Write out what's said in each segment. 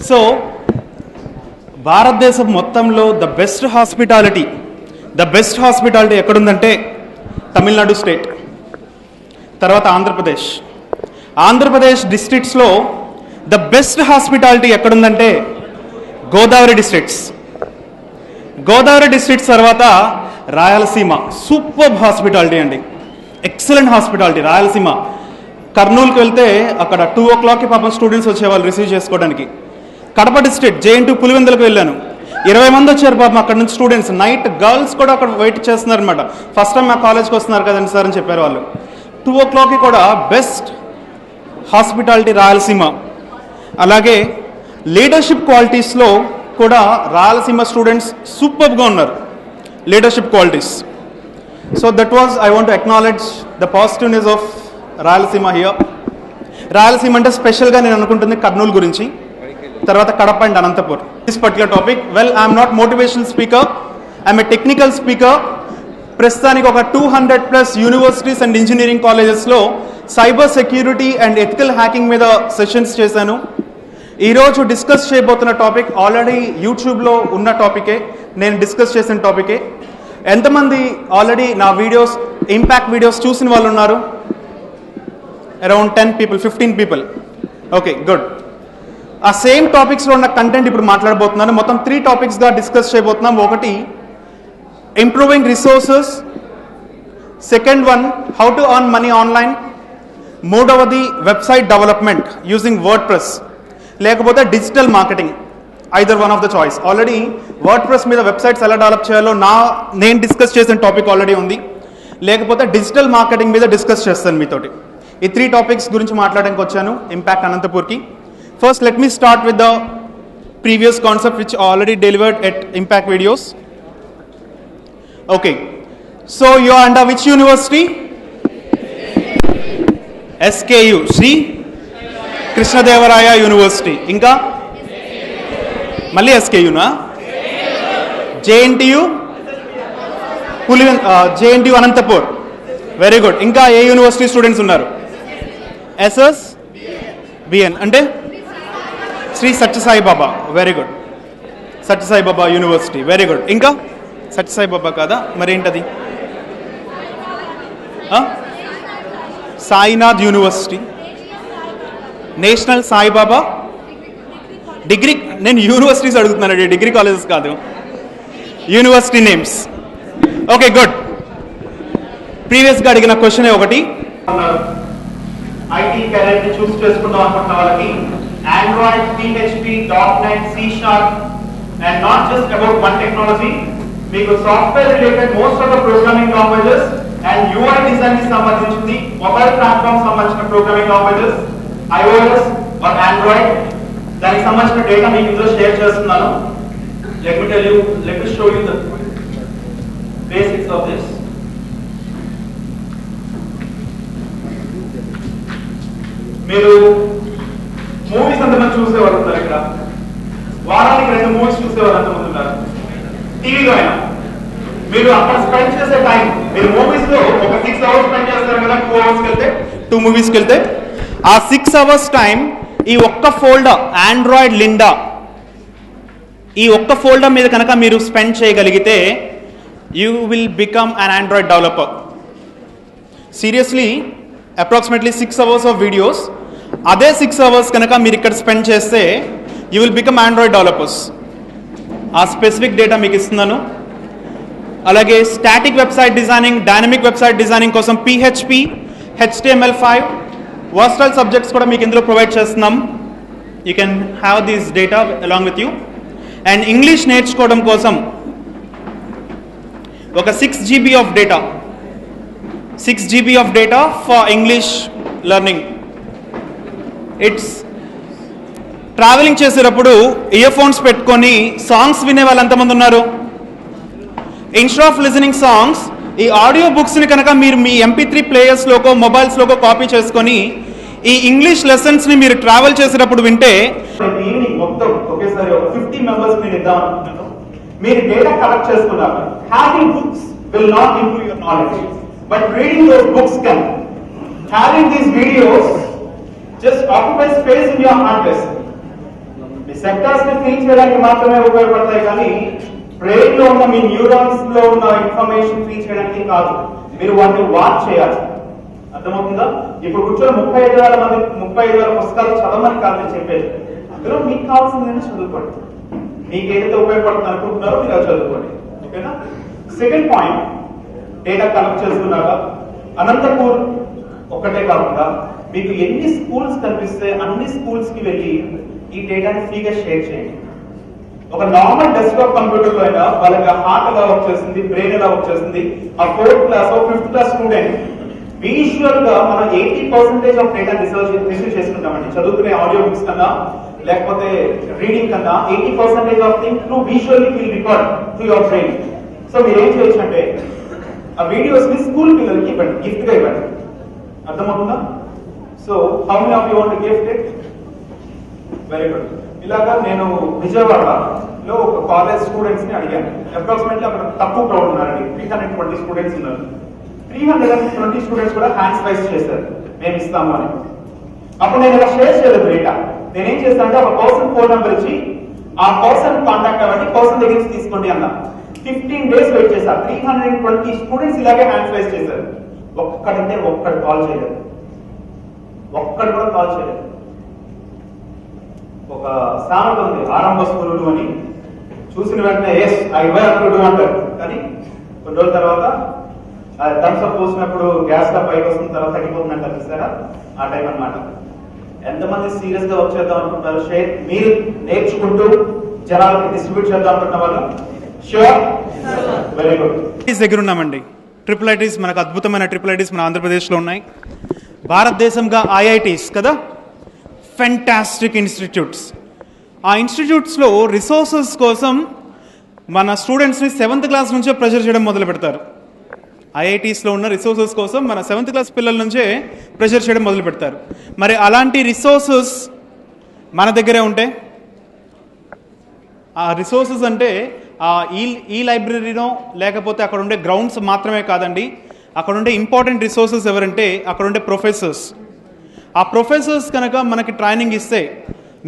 So భారతదేశం మొత్తంలో the best hospitality ఎక్కడుందంటే తమిళనాడు స్టేట్, తర్వాత ఆంధ్రప్రదేశ్ డిస్ట్రిక్ట్స్లో ద బెస్ట్ హాస్పిటాలిటీ ఎక్కడుందంటే గోదావరి డిస్ట్రిక్ట్స్ తర్వాత రాయలసీమ. సూపర్ హాస్పిటాలిటీ అండి, ఎక్సలెంట్ హాస్పిటాలిటీ రాయలసీమ. కర్నూలుకి వెళ్తే అక్కడ 2 o'clockకి పాపం స్టూడెంట్స్ వచ్చేవాళ్ళు రిసీవ్ చేసుకోవడానికి. కడప డిస్ట్రిక్ట్ JN2 పులివెందులకు వెళ్ళాను, 20 మంది వచ్చారు పాపం అక్కడ నుంచి స్టూడెంట్స్. నైట్ గర్ల్స్ కూడా అక్కడ వెయిట్ చేస్తున్నారు అనమాట. ఫస్ట్ టైం మా కాలేజ్కి వస్తున్నారు కదండి సార్ అని చెప్పారు వాళ్ళు. 2 o'clockకి కూడా బెస్ట్ హాస్పిటాలిటీ రాయలసీమ. అలాగే లీడర్షిప్ క్వాలిటీస్లో కూడా రాయలసీమ స్టూడెంట్స్ సూపర్గా ఉన్నారు, leadership qualities. So that was I want to acknowledge the positiveness of Rayalaseema here. Rayalaseema అంటే స్పెషల్గా నేను అనుకుంటుంది కర్నూలు గురించి, తర్వాత Kadapa and Anantapur. This particular topic, well I'm not motivational speaker, I'm a technical speaker. ప్రస్తుతానికి ఒక 200+ యూనివర్సిటీస్ అండ్ ఇంజనీరింగ్ కాలేజెస్లో cyber security and ethical hacking మీద సెషన్స్ చేశాను. ఈరోజు డిస్కస్ చేయబోతున్న టాపిక్ ఆల్రెడీ యూట్యూబ్లో ఉన్న టాపికే, నేను డిస్కస్ చేసిన టాపికే. ఎంతమంది ఆల్రెడీ నా వీడియోస్, ఇంపాక్ట్ వీడియోస్ చూసిన వాళ్ళు ఉన్నారు? Around 10 people, 15 people. Okay, good. ఆ సేమ్ టాపిక్స్లో ఉన్న కంటెంట్ ఇప్పుడు మాట్లాడబోతున్నాను. మొత్తం 3 టాపిక్స్గా డిస్కస్ చేయబోతున్నాం. ఒకటి improving resources, second one how to earn money online, మూడవది website development using word press, లేకపోతే digital marketing. Either one of the choice. Already word press మీద వెబ్సైట్స్ ఎలా డెవలప్ చేయాలో నేను డిస్కస్ చేసిన టాపిక్ ఆల్రెడీ ఉంది, లేకపోతే డిజిటల్ మార్కెటింగ్ మీద డిస్కస్ చేస్తాను మీతోటి. ఈ 3 టాపిక్స్ గురించి మాట్లాడడానికి వచ్చాను ఇంపాక్ట్ అనంతపూర్కి. First let me start with the previous concept which already delivered at impact videos. Okay, so you are under which university? SKU, Shri Krishnadevaraya university. ఇంకా మళ్ళీ SKUనా? JNTU JNTU Anantapur. Very good. ఇంకా ఏ యూనివర్సిటీ స్టూడెంట్స్ ఉన్నారు? SSBN అంటే Shri Sathya Sai Baba. Very good, Sathya Sai Baba university. Very good. ఇంకా సత్యసాయిబాబా కాదా, మరేంటది? Sainath university, national Sai Baba degree. నేను యూనివర్సిటీస్ అడుగుతున్నానండి, డిగ్రీ కాలేజెస్ కాదు, యూనివర్సిటీ నేమ్స్. Okay, good. ప్రీవియస్గా అడిగిన క్వశ్చనే ఒకటి. ఐటీ కెరీర్ ని చూస్ చేసుకుందాం అనుకుంటున్న వాళ్ళకి Android, PHP, .NET, C# and not just about one technology, మీకు software related most of the programming languages and UI design కి సంబంధించింది, మొబైల్ ప్లాట్ఫామ్ సంబంధించిన programming languages, iOS or Android, దానికి సంబంధించిన డేటా మీకు ఇందులో షేర్ చేస్తున్నాను. Let me show you the basics of this. మీరు మూవీస్ అంతమంది చూసేవాళ్ళు ఉన్నారు ఇక్కడ, వారానికి 2 మూవీస్ చూసేవాళ్ళు అంతమంది ఉన్నారు. టీవీలో అయినా మీరు అక్కడ స్పెండ్ చేసే టైం, మీరు మూవీస్ లో ఒక 6 hours స్పెండ్ చేస్తారు కదా, 2 hours వెళ్తే, 2 మూవీస్కి వెళ్తే, ఆ 6 hours టైం ఈ ఒక్క ఫోల్డర్ ఆండ్రాయిడ్ లిండా, ఈ ఒక్క ఫోల్డర్ మీద కనుక మీరు స్పెండ్ చేయగలిగితే you will become an Android developer. Seriously, approximately 6 hours of videos, అదే 6 hours కనుక మీరు ఇక్కడ స్పెండ్ చేస్తే you will become Android developers. ఆ స్పెసిఫిక్ డేటా మీకు ఇస్తున్నాను. అలాగే static website designing, dynamic website designing కోసం PHP, HTML5, వర్స్టైల్ సబ్జెక్ట్స్ కూడా మీకు ఇందులో ప్రొవైడ్ చేస్తున్నాం. You can have this data along with you. And English నేర్చుకోవడం కోసం ఒక 6 GB of data, 6 GB of data for English learning. It's travelling చేసేటప్పుడు ear phones పెట్టుకొని సాంగ్స్ వినే వాళ్ళు ఎంతమంది ఉన్నారు? ఇన్స్టెడ్ ఆఫ్ లిజనింగ్ సాంగ్స్, ఈ ఆడియో బుక్స్ని కనుక మీరు మీ MP3 ప్లేయర్స్లోకో మొబైల్స్లోకో కాపీ చేసుకొని ఈ ఇంగ్లీష్ లెసన్స్ని మీరు ట్రావెల్ చేసేటప్పుడు వింటే, ఈవినింగ్ మొత్తం ఒకేసారి ఒక 50 members నేను ఇద్దాం అనుకుంటున్నాను. మీరు డేటా కలెక్ట్ చేసుకున్నారు. Having books will not improve your knowledge, but reading those books can. Having these videos just occupy space in your hard disk. Me sectors ని ఫిల్ చేయడానికి మాత్రమే ఉపయోగపడతాయి కానీ బ్రెయిన్ లో ఉన్న మీ న్యూరాన్స్ లో ఉన్న ఇన్ఫర్మేషన్ ఫిల్ చేయడానికి కాదు. మీరు వాటిని వాచ్ చేయాలి. అర్థమవుతుందా? ఇప్పుడు కూర్చొని 35,000 పుస్తకాలు చదవమని కాదు నేను చెప్పేది. అందులో మీకు కావాల్సింది చదువుకోండి. మీకు ఏదైతే ఉపయోగపడుతుంది అనుకుంటున్నారో మీరు అది చదువుకోండి. ఓకేనా? సెకండ్ పాయింట్, డేటా కలెక్ట్ చేసుకున్నాక అనంతపూర్ ఒక్కటే కాకుండా మీకు ఎన్ని స్కూల్స్ కనిపిస్తే అన్ని స్కూల్స్ కి వెళ్ళి ఈ డేటాని ఫ్రీగా షేర్ చేయండి. ఒక నార్మల్ డెస్క్టాప్ కంప్యూటర్ లో అయినా వాళ్ళకి హార్ట్ ఎలా వర్క్ చేస్తుంది, బ్రెయిన్ ఎలా వర్క్ చేస్తుంది, ఆ 4th class 5th class student visual గా మనం 80% ఆఫ్ డేటా రిసీవ్ చేసుకుంటామండి. చదువుకునే ఆడియో బుక్స్ కన్నా లేకపోతే రీడింగ్ కన్నా 80% of thing through visually will record to your brain. So మీరు ఏం చేయొచ్చు అంటే ఆ వీడియోస్ ని స్కూల్ పిల్లలకి ఇవ్వండి, గిఫ్ట్ గా ఇవ్వండి. అర్థమవుతుందా? So how many of you want to gift it? Very good. ఇలాగా నేను విజయవాడలో ఒక కాలేజ్ స్టూడెంట్స్ ని అడిగాను. అప్రాక్సిమేట్లీ అక్కడ తక్కువ క్రౌడ్ ఉన్నారండి, 320 స్టూడెంట్స్ ఉన్నారు. 320 స్టూడెంట్స్ కూడా హ్యాండ్స్ రైజ్ చేశారు మేము ఇస్తాము అని. అప్పుడు నేను ఇలా షేర్ చేయలేదు డేటా. నేనేం చేస్తానంటే ఒక పర్సన్ ఫోన్ నెంబర్ ఇచ్చి ఆ పర్సన్ కాంటాక్ట్ అవ్వండి, పర్సన్ దగ్గర నుంచి తీసుకోండి అన్నా. 15 డేస్ వెయిట్ చేశారు. 320 స్టూడెంట్స్ ఇలాగే హ్యాండ్స్ రైజ్ చేశారు. ఒక్కడు కాల్ చేయలేదు, ఒక్కడు కూడా కాల్ చేయలేదు. ఒక సామెత ఉంది, ఆరంభ స్కూలుడు అని. చూసిన వెంటనే yes I work to do అంటారు, కానీ కొన్ని రోజుల తర్వాత థమ్స్ అప్ పోసినప్పుడు గ్యాస్ గా పైకి వస్తున్న తర్వాత తగ్గిపోతుందని కనిపిస్తారా? ఆ టైం అన్నమాట. ఎంతమంది సీరియస్ గా వర్క్ చేద్దాం అనుకుంటారు? షేర్ మీరు నేర్చుకుంటూ జనాలకి డిస్ట్రిబ్యూట్ చేద్దాం అనుకుంటున్న వాళ్ళు ష్యూర్? Very good. దగ్గర ఉన్నామండి. IIITs, మనకు అద్భుతమైన IIITs మన ఆంధ్రప్రదేశ్లో ఉన్నాయి. భారతదేశంగా IITs కదా, ఫెంటాస్టిక్ ఇన్స్టిట్యూట్స్. ఆ ఇన్స్టిట్యూట్స్లో రిసోర్సెస్ కోసం మన స్టూడెంట్స్ని 7th క్లాస్ నుంచే ప్రెషర్ చేయడం మొదలు పెడతారు. IITsలో ఉన్న రిసోర్సెస్ కోసం మన 7th క్లాస్ పిల్లల నుంచే ప్రెషర్ చేయడం మొదలు పెడతారు. మరి అలాంటి రిసోర్సెస్ మన దగ్గరే ఉంటే, ఆ రిసోర్సెస్ అంటే ఈ లైబ్రరీనో లేకపోతే అక్కడ ఉండే గ్రౌండ్స్ మాత్రమే కాదండి. అక్కడ ఉండే ఇంపార్టెంట్ రిసోర్సెస్ ఎవరంటే అక్కడ ఉండే ప్రొఫెసర్స్. ఆ ప్రొఫెసర్స్ కనుక మనకి ట్రైనింగ్ ఇస్తే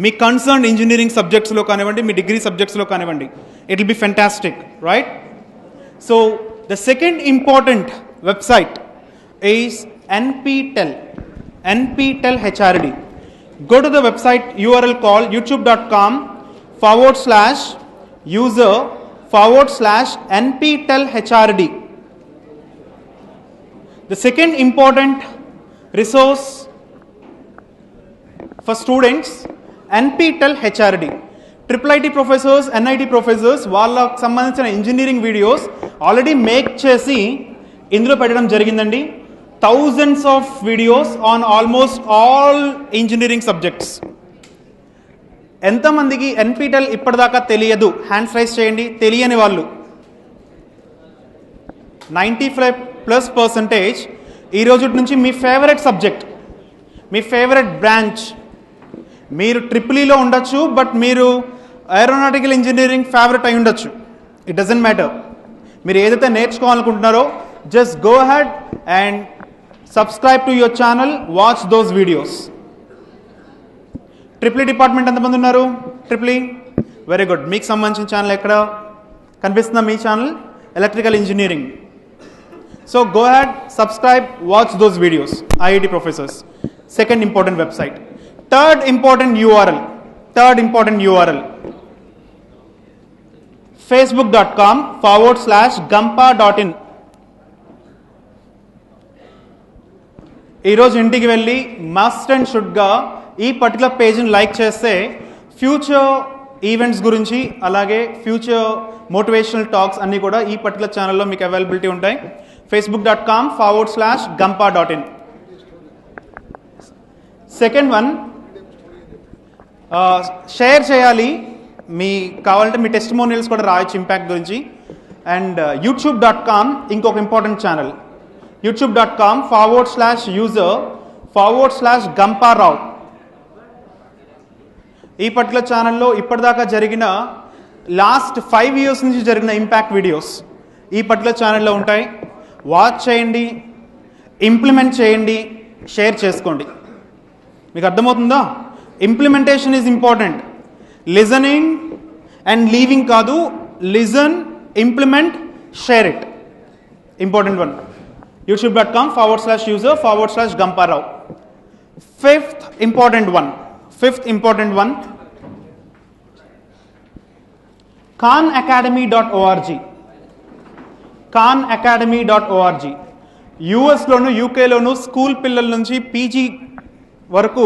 మీ కన్సర్న్ ఇంజనీరింగ్ సబ్జెక్ట్స్లో కానివ్వండి, మీ డిగ్రీ సబ్జెక్ట్స్లో కానివ్వండి, it will be fantastic, right? So the second important website is NPTEL HRD. Go to the website URL called youtube.com/user/NPTEL HRD. The second important resource for students, NPTEL HRD. IIIT professors, NIT professors వాళ్ళకు సంబంధించిన engineering videos already make చేసి ఇందులో పెట్టడం జరిగిందండి. Thousands of videos on almost all engineering subjects. ఎంతమందికి NPTEL ఇప్పటిదాకా తెలియదు? Hands rise చేయండి. తెలియని వాళ్ళు 95+% ఈ రోజు నుంచి మీ ఫేవరెట్ సబ్జెక్ట్, మీ ఫేవరెట్ బ్రాంచ్, మీరు IEEEలో ఉండొచ్చు, బట్ మీరు ఏరోనాటికల్ ఇంజనీరింగ్ ఫేవరెట్ అయి ఉండొచ్చు. It doesn't matter. మీరు ఏదైతే నేర్చుకోవాలనుకుంటున్నారో just go ahead and subscribe to your channel, watch those videos. IEEE department ఎంతమంది ఉన్నారు? IEEE very good. మీకు సంబంధించిన ఛానల్ ఎక్కడ కనిపిస్తుందా? మీ channel electrical engineering. So go ahead, subscribe, watch those videos. IIT professors, second important website. Third important URL facebook.com/gampa.in. ఈరోజు ఇంటికి వెళ్ళి మస్ట్ అండ్ షుడ్గా ఈ పర్టికులర్ పేజ్ని లైక్ చేస్తే ఫ్యూచర్ ఈవెంట్స్ గురించి అలాగే ఫ్యూచర్ మోటివేషనల్ టాక్స్ అన్నీ కూడా ఈ పర్టికులర్ ఛానల్లో మీకు అవైలబిలిటీ ఉంటాయి. facebook.com/gampa.in. సెకండ్ వన్, షేర్ చేయాలి. మీ కావాలంటే మీ టెస్టిమోనియల్స్ కూడా రాయొచ్చు ఇంపాక్ట్ గురించి. అండ్ youtube.com ఇంకొక ఇంపార్టెంట్ ఛానల్, youtube.com/user/gamparao. ఈ పర్టికులర్ ఛానల్లో ఇప్పటిదాకా జరిగిన లాస్ట్ 5 years నుంచి జరిగిన ఇంపాక్ట్ వీడియోస్ ఈ పర్టికులర్ ఛానల్లో ఉంటాయి. వాచ్ చేయండి, ఇంప్లిమెంట్ చేయండి, షేర్ చేసుకోండి. మీకు అర్థమవుతుందా? Implementation is important. Listening and leaving కాదు, listen, implement, share it. Important one. youtube.com/user/Gamparao. Fifth important one, khanacademy.org. khanacademy.org. యూఎస్లోను యూకేలోను స్కూల్ పిల్లల నుంచి పీజీ వరకు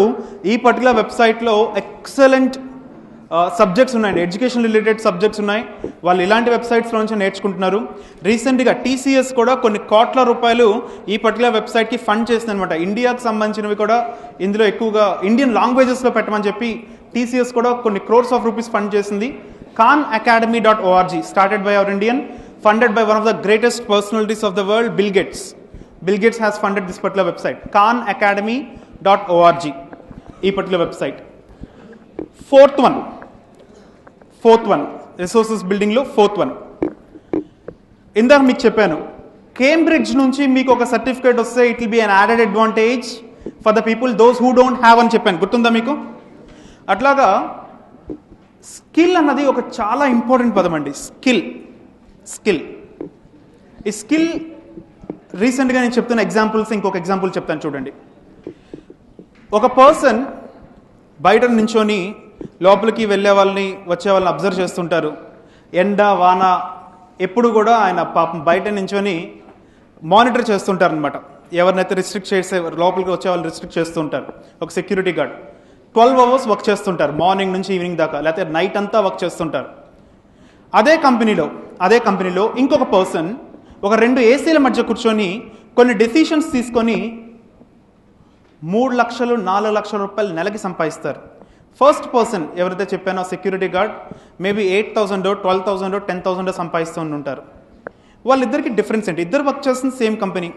ఈ పర్టికులర్ వెబ్సైట్లో ఎక్సలెంట్ సబ్జెక్ట్స్ ఉన్నాయండి. ఎడ్యుకేషన్ రిలేటెడ్ సబ్జెక్ట్స్ ఉన్నాయి. వాళ్ళు ఇలాంటి వెబ్సైట్స్లో నుంచి నేర్చుకుంటున్నారు. రీసెంట్గా టీసీఎస్ కూడా కొన్ని కోట్ల రూపాయలు ఈ పర్టికులర్ వెబ్సైట్కి ఫండ్ చేసింది అనమాట. ఇండియాకి సంబంధించినవి కూడా ఇందులో ఎక్కువగా ఇండియన్ లాంగ్వేజెస్లో పెట్టమని చెప్పి టీసీఎస్ కూడా కొన్ని క్రోర్స్ ఆఫ్ రూపీస్ ఫండ్ చేసింది. khanacademy.org, started by our Indian, funded by one of the greatest personalities of the world, Bill Gates. Bill Gates has funded this particular website, khanacademy.org, ఈ particular website. Fourth one, resources బిల్డింగ్లో fourth one. ఇందాక మీకు చెప్పాను, Cambridge నుంచి మీకు ఒక certificate వస్తే it will be an added advantage for the people those who don't have అని చెప్పాను. గుర్తుందా మీకు? అట్లాగా స్కిల్ అన్నది ఒక చాలా ఇంపార్టెంట్ పదం అండి. స్కిల్ ఈ స్కిల్ రీసెంట్గా నేను చెప్తున్న ఎగ్జాంపుల్స్ ఇంకొక ఎగ్జాంపుల్ చెప్తాను చూడండి. ఒక పర్సన్ బయట నించొని లోపలికి వెళ్ళే వాళ్ళని వచ్చే వాళ్ళని అబ్జర్వ్ చేస్తుంటారు. ఎండ వాన ఎప్పుడు కూడా ఆయన పాపం బయట నించొని మానిటర్ చేస్తుంటారు అనమాట. ఎవరినైతే రిస్ట్రిక్ట్ చేసే లోపలికి వచ్చే వాళ్ళు రిస్ట్రిక్ట్ చేస్తూ ఉంటారు. ఒక సెక్యూరిటీ గార్డ్ 12 hours వర్క్ చేస్తుంటారు, మార్నింగ్ నుంచి ఈవినింగ్ దాకా, లేకపోతే నైట్ అంతా వర్క్ చేస్తుంటారు. అదే కంపెనీలో ఇంకొక పర్సన్ ఒక 2 ఏసీల మధ్య కూర్చొని కొన్ని డెసిషన్స్ తీసుకొని 3 లక్షలు 4 లక్షల రూపాయలు నెలకి సంపాదిస్తారు. ఫస్ట్ పర్సన్ ఎవరైతే చెప్పానో సెక్యూరిటీ గార్డ్ మేబీ 8,000 12,000 10,000 సంపాదిస్తూ ఉంటారు. వాళ్ళిద్దరికి డిఫరెన్స్ ఏంటి? ఇద్దరు వర్క్ చేస్తుంది సేమ్ కంపెనీ,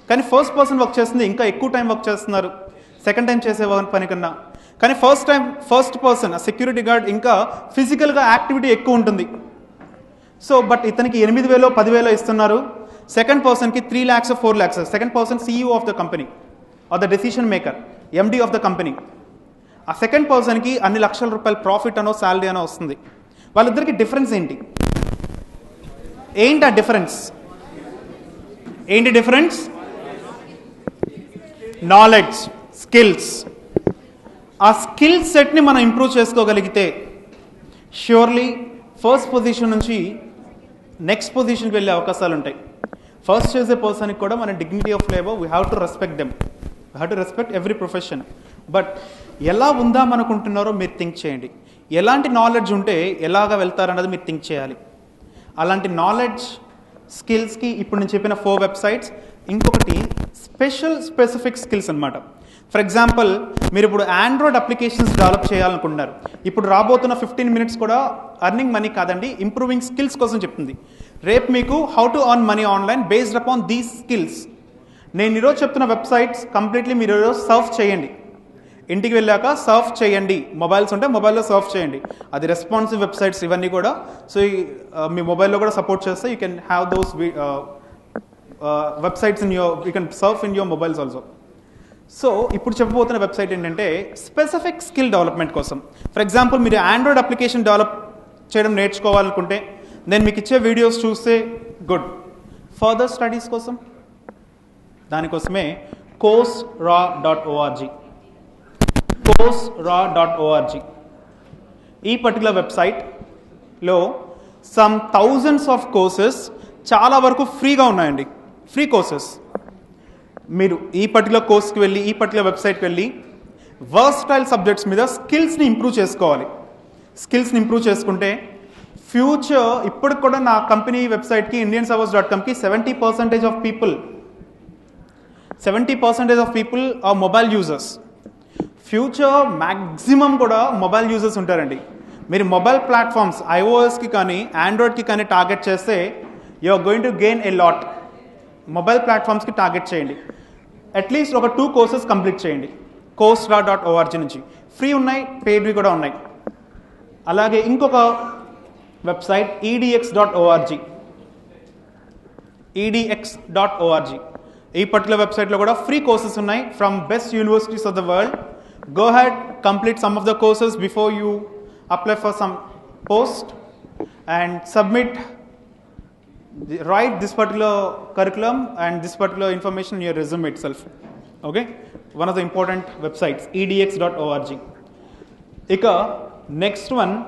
కానీ ఫస్ట్ పర్సన్ వర్క్ చేస్తుంది ఇంకా ఎక్కువ టైం వర్క్ చేస్తున్నారు సెకండ్ టైం చేసే పని కన్నా. కానీ ఫస్ట్ పర్సన్ ఆ సెక్యూరిటీ గార్డ్ ఇంకా ఫిజికల్గా యాక్టివిటీ ఎక్కువ ఉంటుంది. సో బట్ ఇతనికి 8,000 10,000 ఇస్తున్నారు. సెకండ్ పర్సన్కి 3 lakhs 4 lakhs. Second person CEO of the company or the decision maker, MD of the company. ఆ సెకండ్ పర్సన్కి అన్ని లక్షల రూపాయలు ప్రాఫిట్ అనో శాలరీ అనో వస్తుంది. వాళ్ళిద్దరికి డిఫరెన్స్ ఏంటి ఆ డిఫరెన్స్? Knowledge, skills. ఆ స్కిల్ సెట్ని మనం ఇంప్రూవ్ చేసుకోగలిగితే ష్యూర్లీ ఫస్ట్ పొజిషన్ నుంచి నెక్స్ట్ పొజిషన్కి వెళ్ళే అవకాశాలు ఉంటాయి. ఫస్ట్ చేసే పర్సన్కి కూడా మన dignity of labour we have to respect them, we have to respect every profession. But ఎలా ఉందాం అనుకుంటున్నారో మీరు థింక్ చేయండి. ఎలాంటి నాలెడ్జ్ ఉంటే ఎలాగ వెళ్తారన్నది మీరు థింక్ చేయాలి. అలాంటి నాలెడ్జ్ స్కిల్స్కి ఇప్పుడు నేను చెప్పిన 4 వెబ్సైట్స్. ఇంకొకటి స్పెసిఫిక్ స్కిల్స్ అనమాట. ఫర్ ఎగ్జాంపుల్ మీరు ఇప్పుడు ఆండ్రాయిడ్ అప్లికేషన్స్ డెవలప్ చేయాలనుకుంటున్నారు. ఇప్పుడు రాబోతున్న 15 minutes కూడా అర్నింగ్ మనీ కాదండి, ఇంప్రూవింగ్ స్కిల్స్ కోసం చెప్తుంది. రేపు మీకు how to earn money online based upon these skills. నేను ఈరోజు చెప్తున్న వెబ్సైట్స్ కంప్లీట్లీ మీరు ఈరోజు సర్ఫ్ చేయండి. ఇంటికి వెళ్ళాక సర్ఫ్ చేయండి. మొబైల్స్ ఉంటే మొబైల్లో సర్ఫ్ చేయండి. అది రెస్పాన్సివ్ వెబ్సైట్స్ ఇవన్నీ కూడా. సో మీ మొబైల్లో కూడా సపోర్ట్ చేస్తే you can have those websites you can Surf in your mobiles also. So ఇప్పుడు చెప్పబోతున్న వెబ్సైట్ ఏంటంటే స్పెసిఫిక్ స్కిల్ డెవలప్మెంట్ కోసం. ఫర్ ఎగ్జాంపుల్ మీరు ఆండ్రాయిడ్ అప్లికేషన్ డెవలప్ చేయడం నేర్చుకోవాలనుకుంటే నేను మీకు ఇచ్చే వీడియోస్ చూస్తే గుడ్. ఫర్దర్ స్టడీస్ కోసం దానికోసమే coursera.org. ఈ పర్టికులర్ వెబ్సైట్లో సమ్ థౌజండ్స్ ఆఫ్ కోర్సెస్ చాలా వరకు ఫ్రీగా ఉన్నాయండి. Free courses. మీరు ఈ పర్టికులర్ కోర్స్కి వెళ్ళి ఈ పర్టికులర్ వెబ్సైట్కి వెళ్ళి వర్స్టైల్ సబ్జెక్ట్స్ మీద స్కిల్స్ని ఇంప్రూవ్ చేసుకోవాలి. స్కిల్స్ని ఇంప్రూవ్ చేసుకుంటే ఫ్యూచర్ ఇప్పటికి కూడా నా కంపెనీ వెబ్సైట్కి indianservers.comకి 70% of people are mobile users. Future maximum కూడా మొబైల్ యూజర్స్ ఉంటారండి. మీరు మొబైల్ ప్లాట్ఫామ్స్ iOSకి కానీ ఆండ్రాయిడ్కి కానీ టార్గెట్ చేస్తే you are going to gain a lot. Mobile ప్లాట్ఫామ్స్కి టార్గెట్ చేయండి. అట్లీస్ట్ ఒక 2 కోర్సెస్ కంప్లీట్ చేయండి coursera.org నుంచి. ఫ్రీ ఉన్నాయి, పెయిడ్వి కూడా ఉన్నాయి. అలాగే ఇంకొక వెబ్సైట్ edx.org. ఈ పర్టికులర్ వెబ్సైట్లో కూడా ఫ్రీ కోర్సెస్ ఉన్నాయి from best universities of the world. go ahead, complete some of the courses before you apply for some post and submit, write this particular curriculum and this particular information in your resume itself. Okay, one of the important websites, edx.org. Ika next one,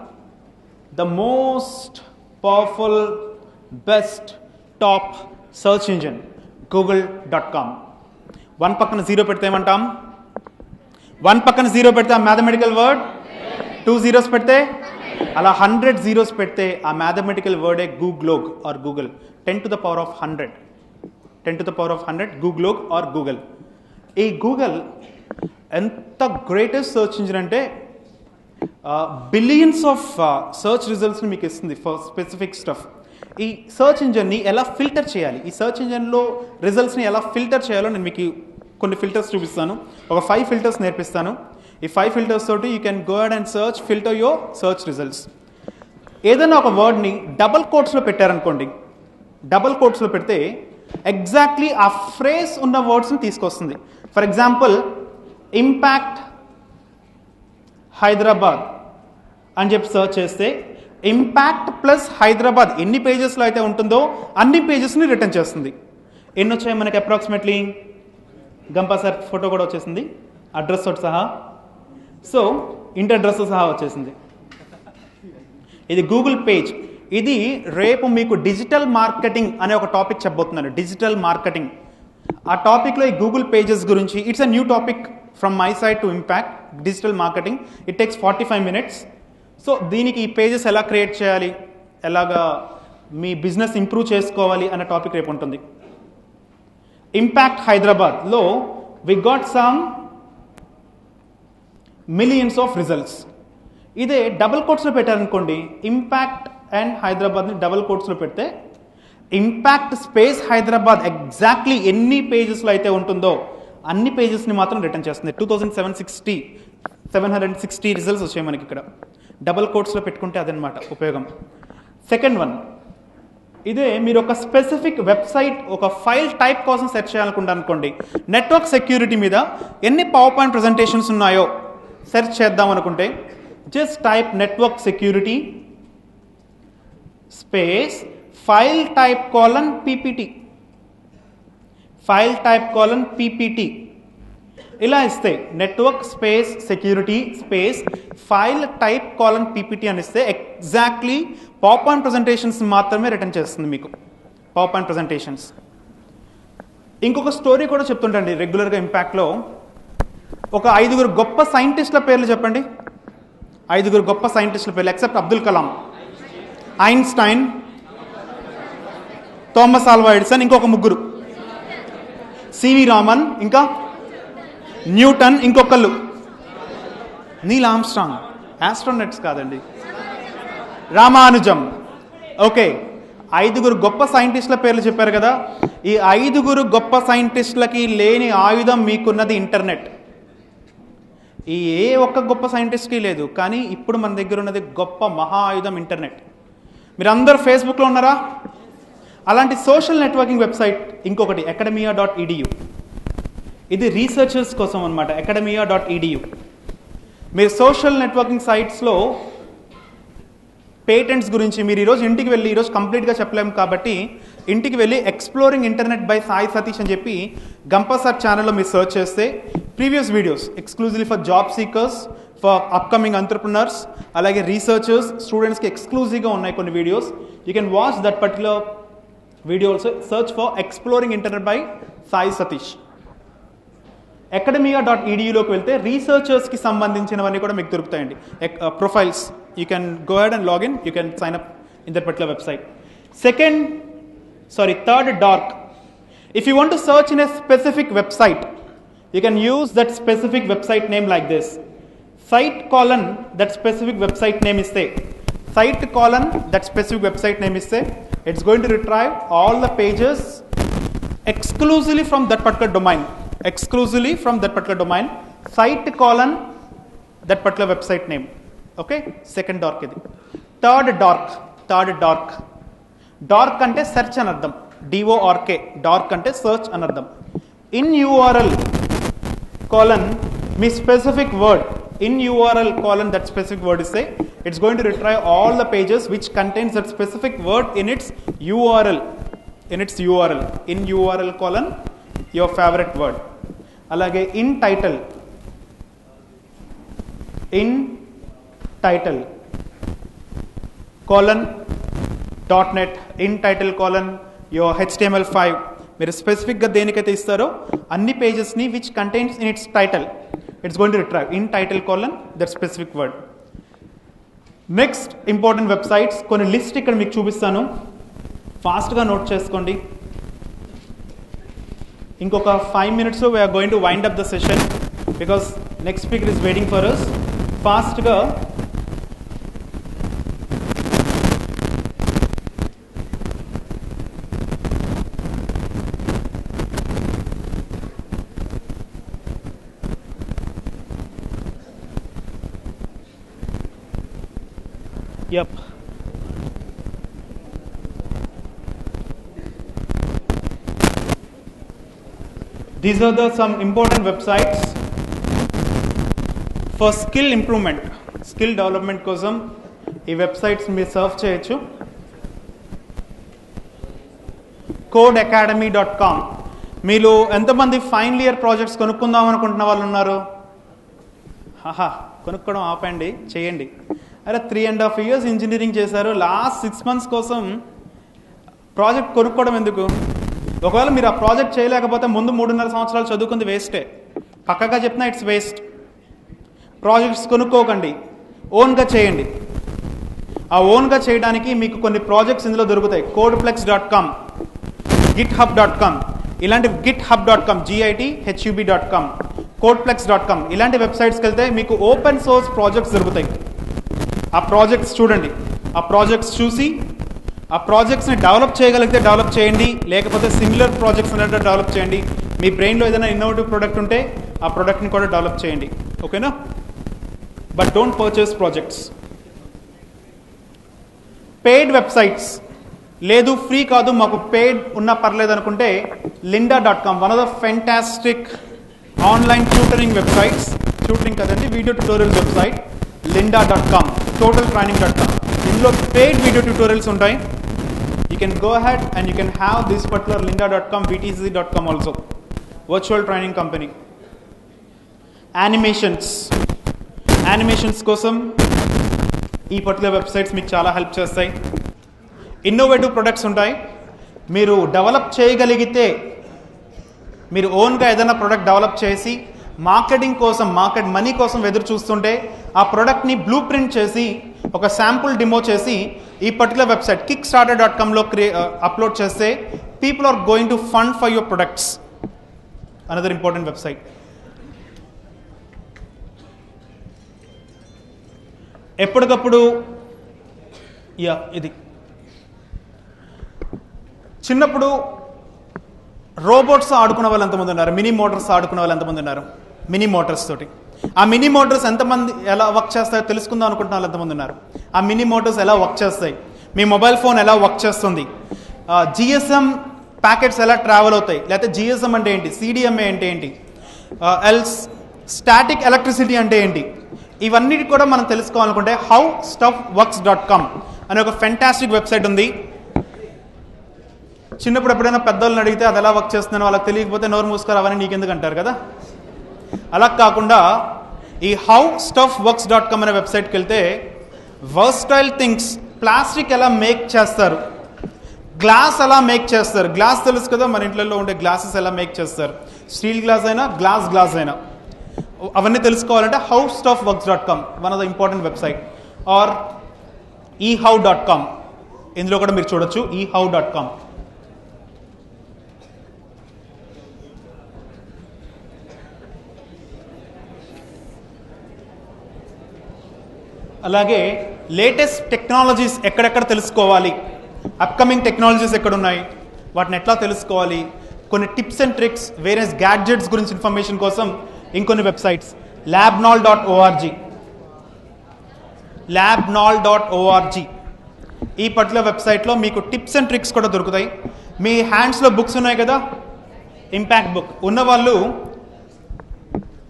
the most powerful, best, top search engine, google.com. One పక్కన zero పెడితే ఏమంటాం? One పక్కన zero పెడితే ఆ mathematical word, 2 zeros పెడితే అలా 100 zeros పెడితే ఆ మ్యాథమెటికల్ వర్డే googol or Google. 10 to the power of 100, 10 to the power of 100 googol or Google. ఈ గూగుల్ ఎంత గ్రేటెస్ట్ సర్చ్ ఇంజిన్ అంటే బిలియన్స్ ఆఫ్ సర్చ్ రిజల్ట్స్ని మీకు ఇస్తుంది ఫర్ స్పెసిఫిక్ స్టఫ్. ఈ సర్చ్ ఇంజిన్ని ఎలా ఫిల్టర్ చేయాలి, ఈ సర్చ్ ఇంజిన్లో రిజల్ట్స్ని ఎలా ఫిల్టర్ చేయాలో నేను మీకు కొన్ని ఫిల్టర్స్ చూపిస్తాను. ఒక 5 filters నేర్పిస్తాను. ఈ 5 filters తోటి you can go ahead and search, filter your search results. ఏదైనా ఒక వర్డ్ని డబల్ కోట్స్లో పెట్టారనుకోండి, డబల్ కోట్స్లో పెడితే ఎగ్జాక్ట్లీ ఆ ఫ్రేజ్ ఉన్న వర్డ్స్ని తీసుకొస్తుంది. ఫర్ ఎగ్జాంపుల్, ఇంపాక్ట్ హైదరాబాద్ అని చెప్పి సర్చ్ చేస్తే ఇంపాక్ట్ ప్లస్ హైదరాబాద్ ఎన్ని పేజెస్లో అయితే ఉంటుందో అన్ని పేజెస్ని రిటర్న్ చేస్తుంది. ఎన్ని వచ్చాయి మనకి అప్రాక్సిమేట్లీ? గంపా సార్ ఫోటో కూడా వచ్చేసింది, అడ్రస్ తోటి సహా. సో ఇంటి అడ్రస్ సహా వచ్చేసింది. ఇది గూగుల్ పేజ్. ఇది రేపు మీకు డిజిటల్ మార్కెటింగ్ అనే ఒక టాపిక్ చెప్పబోతున్నాను. డిజిటల్ మార్కెటింగ్ ఆ టాపిక్లో ఈ గూగుల్ పేజెస్ గురించి, it's a new topic from my side to impact digital marketing. It takes 45 minutes. So దీనికి ఈ పేజెస్ ఎలా క్రియేట్ చేయాలి, ఎలాగా మీ బిజినెస్ ఇంప్రూవ్ చేసుకోవాలి అనే టాపిక్ రేపు ఉంటుంది. ఇంపాక్ట్ హైదరాబాద్లో we got some millions of results. ఇదే డబుల్ కోట్స్లో పెట్టారనుకోండి, ఇంపాక్ట్ అండ్ హైదరాబాద్ని డబుల్ కోట్స్లో పెడితే ఇంపాక్ట్ స్పేస్ హైదరాబాద్ ఎగ్జాక్ట్లీ ఎన్ని పేజెస్లో అయితే ఉంటుందో అన్ని పేజెస్ని మాత్రం రిటర్న్ చేస్తుంది. 2760 రిజల్ట్స్ వచ్చాయి మనకి ఇక్కడ. డబుల్ కోట్స్లో పెట్టుకుంటే అదనమాట ఉపయోగం. సెకండ్ వన్, ఇదే మీరు ఒక స్పెసిఫిక్ వెబ్సైట్ ఒక ఫైల్ టైప్ కోసం సెర్చ్ చేయాలనుకుంటా అనుకోండి, నెట్వర్క్ సెక్యూరిటీ మీద ఎన్ని పవర్ పాయింట్ ప్రజెంటేషన్స్ ఉన్నాయో సెర్చ్ చేద్దాం అనుకుంటే just type network security space file type colon PPT, file type colon PPT ఇలా ఇస్తే network space security space file type colon PPT అని ఇస్తే ఎగ్జాక్ట్లీ పవర్ పాయింట్ ప్రజెంటేషన్స్ మాత్రమే రిటర్న్ చేస్తుంది మీకు. Power point presentations. ఇంకొక స్టోరీ కూడా చెప్తుంటండి రెగ్యులర్గా ఇంపాక్ట్లో. ఒక 5 గొప్ప సైంటిస్టుల పేర్లు చెప్పండి. 5 గొప్ప సైంటిస్టుల పేర్లు except Abdul Kalam, Einstein, Thomas Alva Edison, ఇంకొక 3, సివి రామన్, ఇంకా న్యూటన్, ఇంకొకళ్ళు నీల్ ఆమ్స్ట్రాంగ్. ఆస్ట్రోనట్స్ కాదండి, రామానుజం. ఓకే, 5 గొప్ప సైంటిస్టుల పేర్లు చెప్పారు కదా. ఈ 5 గొప్ప సైంటిస్టులకి లేని ఆయుధం మీకున్నది ఇంటర్నెట్. ఈ ఏ ఒక్క గొప్ప సైంటిస్ట్కి లేదు, కానీ ఇప్పుడు మన దగ్గర ఉన్నది గొప్ప మహా ఆయుధం ఇంటర్నెట్. మీరు అందరూ ఫేస్బుక్లో ఉన్నారా? అలాంటి సోషల్ నెట్వర్కింగ్ వెబ్సైట్ ఇంకొకటి academia.edu. ఇది రీసెర్చర్స్ కోసం అనమాట. academia.edu. మీరు సోషల్ నెట్వర్కింగ్ సైట్స్లో పేటెంట్స్ గురించి మీరు ఈరోజు ఇంటికి వెళ్ళి, ఈరోజు కంప్లీట్గా చెప్పలేము కాబట్టి ఇంటికి వెళ్ళి exploring internet by Sai Satish అని చెప్పి గంపా సార్ ఛానల్లో మీరు సర్చ్ చేస్తే previous videos exclusively for job seekers, for upcoming entrepreneurs, అలాగే రీసెర్చర్స్, స్టూడెంట్స్కి ఎక్స్క్లూజివ్గా ఉన్నాయి కొన్ని videos. You can watch that particular video also. Search for exploring internet by Sai Satish. academia.edu లోకి వెళ్తే రీసెర్చర్స్కి సంబంధించినవన్నీ కూడా మీకు దొరుకుతాయండి. Profiles, you can go ahead and login, you can sign up in that particular website. Third, dark. If you want to search in a specific website, you can use that specific website name like this. Site colon that specific website name is say. Site colon that specific website name is say. It's going to retrieve all the pages exclusively from that particular domain. Exclusively from that particular domain. Site colon that particular website name. Okay? Second dark idi. Third dark. Dark ante search అని అర్థం. DORK. Dark ante search అని అర్థం. In URL colon me specific word in URL colon that specific word is say, it's going to retrieve all the pages which contains that specific word in its URL. In URL colon your favorite word. Alage in title colon .net in title colon your HTML5. మీరు స్పెసిఫిక్గా దేనికైతే ఇస్తారో అన్ని పేజెస్ని which contains in its title it's going to retrieve in title colon that specific word. Next important websites కొన్ని list ఇక్కడ మీకు చూపిస్తాను, ఫాస్ట్గా నోట్ చేసుకోండి. ఇంకొక 5 minutes we're going to wind up the session because next speaker is waiting for us. ఫాస్ట్గా Yep. These are some important websites for skill improvement, skill development కోసం ఈ వెబ్సైట్స్ మీరు సర్చ్ చేయొచ్చు. codeacademy.com. మీరు ఎంతమంది ఫైనల్ ఇయర్ ప్రాజెక్ట్స్ కొనుక్కుందాం అనుకుంటున్న వాళ్ళు ఉన్నారు? కొనుక్కోవడం ఆపండి, చేయండి. అరే 3.5 years ఇంజనీరింగ్ చేశారు, లాస్ట్ 6 months కోసం ప్రాజెక్ట్ కొనుక్కోవడం ఎందుకు? ఒకవేళ మీరు ఆ ప్రాజెక్ట్ చేయలేకపోతే ముందు 3.5 సంవత్సరాలు చదువుకుంది వేస్టే. పక్కగా చెప్తున్నా ఇట్స్ వేస్ట్. ప్రాజెక్ట్స్ కొనుక్కోకండి, ఓన్గా చేయండి. ఆ ఓన్గా చేయడానికి మీకు కొన్ని ప్రాజెక్ట్స్ ఇందులో దొరుకుతాయి. codeplex.com, github.com, ఇలాంటి github.com, github.com, codeplex.com ఇలాంటి వెబ్సైట్స్కి వెళ్తే మీకు ఓపెన్ సోర్స్ ప్రాజెక్ట్స్ దొరుకుతాయి. ఆ ప్రాజెక్ట్స్ చూడండి, ఆ ప్రాజెక్ట్స్ చూసి ఆ ప్రాజెక్ట్స్ని డెవలప్ చేయగలిగితే డెవలప్ చేయండి, లేకపోతే సిమిలర్ ప్రాజెక్ట్స్ అనేది డెవలప్ చేయండి. మీ బ్రెయిన్లో ఏదైనా ఇన్నోవేటివ్ ప్రోడక్ట్ ఉంటే ఆ ప్రోడక్ట్ని కూడా డెవలప్ చేయండి, ఓకేనా? But don't purchase projects. Paid websites లేదు, ఫ్రీ కాదు, మాకు పెయిడ్ ఉన్నా పర్లేదు అనుకుంటే lynda.com, one of the fantastic online tutoring websites. Tutoring కదండి, video tutorials website. lynda.com, totaltraining.com. ఇందులో పెయిడ్ వీడియో ట్యూటోరియల్స్ ఉంటాయి. You can go ahead and you can have this particular lynda.com, vtc.com also, virtual training company. Animations కోసం ఈ particular websites మీకు చాలా help చేస్తాయి. Innovative products ఉంటాయి. మీరు డెవలప్ చేయగలిగితే, మీరు ఓన్గా ఏదైనా ప్రొడక్ట్ డెవలప్ చేసి మార్కెటింగ్ కోసం, మార్కెట్ మనీ కోసం ఎదురు చూస్తుంటే ఆ ప్రోడక్ట్ని బ్లూ ప్రింట్ చేసి ఒక శాంపుల్ డిమో చేసి ఈ పర్టికులర్ వెబ్సైట్ kickstarter.comలో అప్లోడ్ చేస్తే people are going to fund for your products. Another important website. ఎప్పటికప్పుడు ఇది చిన్నప్పుడు రోబోట్స్ ఆడుకునే వాళ్ళు ఎంతమంది ఉన్నారు? మినీ మోటార్స్ ఆడుకునే వాళ్ళు ఎంతమంది ఉన్నారు? మినీ మోటార్స్ తోటి. ఆ మినీ మోటార్స్ ఎంతమంది ఎలా వర్క్ చేస్తాయో తెలుసుకుందాం అనుకుంటున్న వాళ్ళు ఎంతమంది ఉన్నారు? ఆ మినీ మోటార్స్ ఎలా వర్క్ చేస్తాయి? మీ మొబైల్ ఫోన్ ఎలా వర్క్ చేస్తుంది? జిఎస్ఎం ప్యాకెట్స్ ఎలా ట్రావెల్ అవుతాయి? లేకపోతే జిఎస్ఎం అంటే ఏంటి? సిడిఎంఏ అంటే ఏంటి? ఎల్స్ స్టాటిక్ ఎలక్ట్రిసిటీ అంటే ఏంటి? ఇవన్నీ కూడా మనం తెలుసుకోవాలనుకుంటే howstuffworks.com అనే ఒక ఫెంటాస్టిక్ వెబ్సైట్ ఉంది. చిన్నప్పుడు ఎప్పుడైనా పెద్దవాళ్ళని అడిగితే అది ఎలా వర్క్ చేస్తున్నానో వాళ్ళకి తెలియకపోతే నోరు మూసుకోరు, అవన్నీ నీకెందుకు అంటారు కదా. అలా కాకుండా ఈ howstuffworks.com అనే వెబ్సైట్కి వెళ్తే వర్స్టైల్ థింగ్స్, ప్లాస్టిక్ ఎలా మేక్ చేస్తారు, గ్లాస్ ఎలా మేక్ చేస్తారు, గ్లాస్ తెలుసు కదా, మన ఇంట్లో ఉండే గ్లాసెస్ ఎలా మేక్ చేస్తారు, స్టీల్ గ్లాస్ అయినా గ్లాస్ అయినా, అవన్నీ తెలుసుకోవాలంటే howstuffworks.com one of the important website. Or ehow.com, ఇందులో కూడా మీరు చూడొచ్చు ehow.com. అలాగే లేటెస్ట్ టెక్నాలజీస్ ఎక్కడెక్కడ తెలుసుకోవాలి, అప్కమింగ్ టెక్నాలజీస్ ఎక్కడున్నాయి, వాటిని ఎట్లా తెలుసుకోవాలి, కొన్ని tips and tricks, various gadgets గురించి ఇన్ఫర్మేషన్ కోసం ఇంకొన్ని వెబ్సైట్స్. labnol.org ఈ పర్టికులర్ వెబ్సైట్లో మీకు టిప్స్ అండ్ ట్రిక్స్ కూడా దొరుకుతాయి. మీ హ్యాండ్స్లో బుక్స్ ఉన్నాయి కదా, ఇంపాక్ట్ బుక్ ఉన్నవాళ్ళు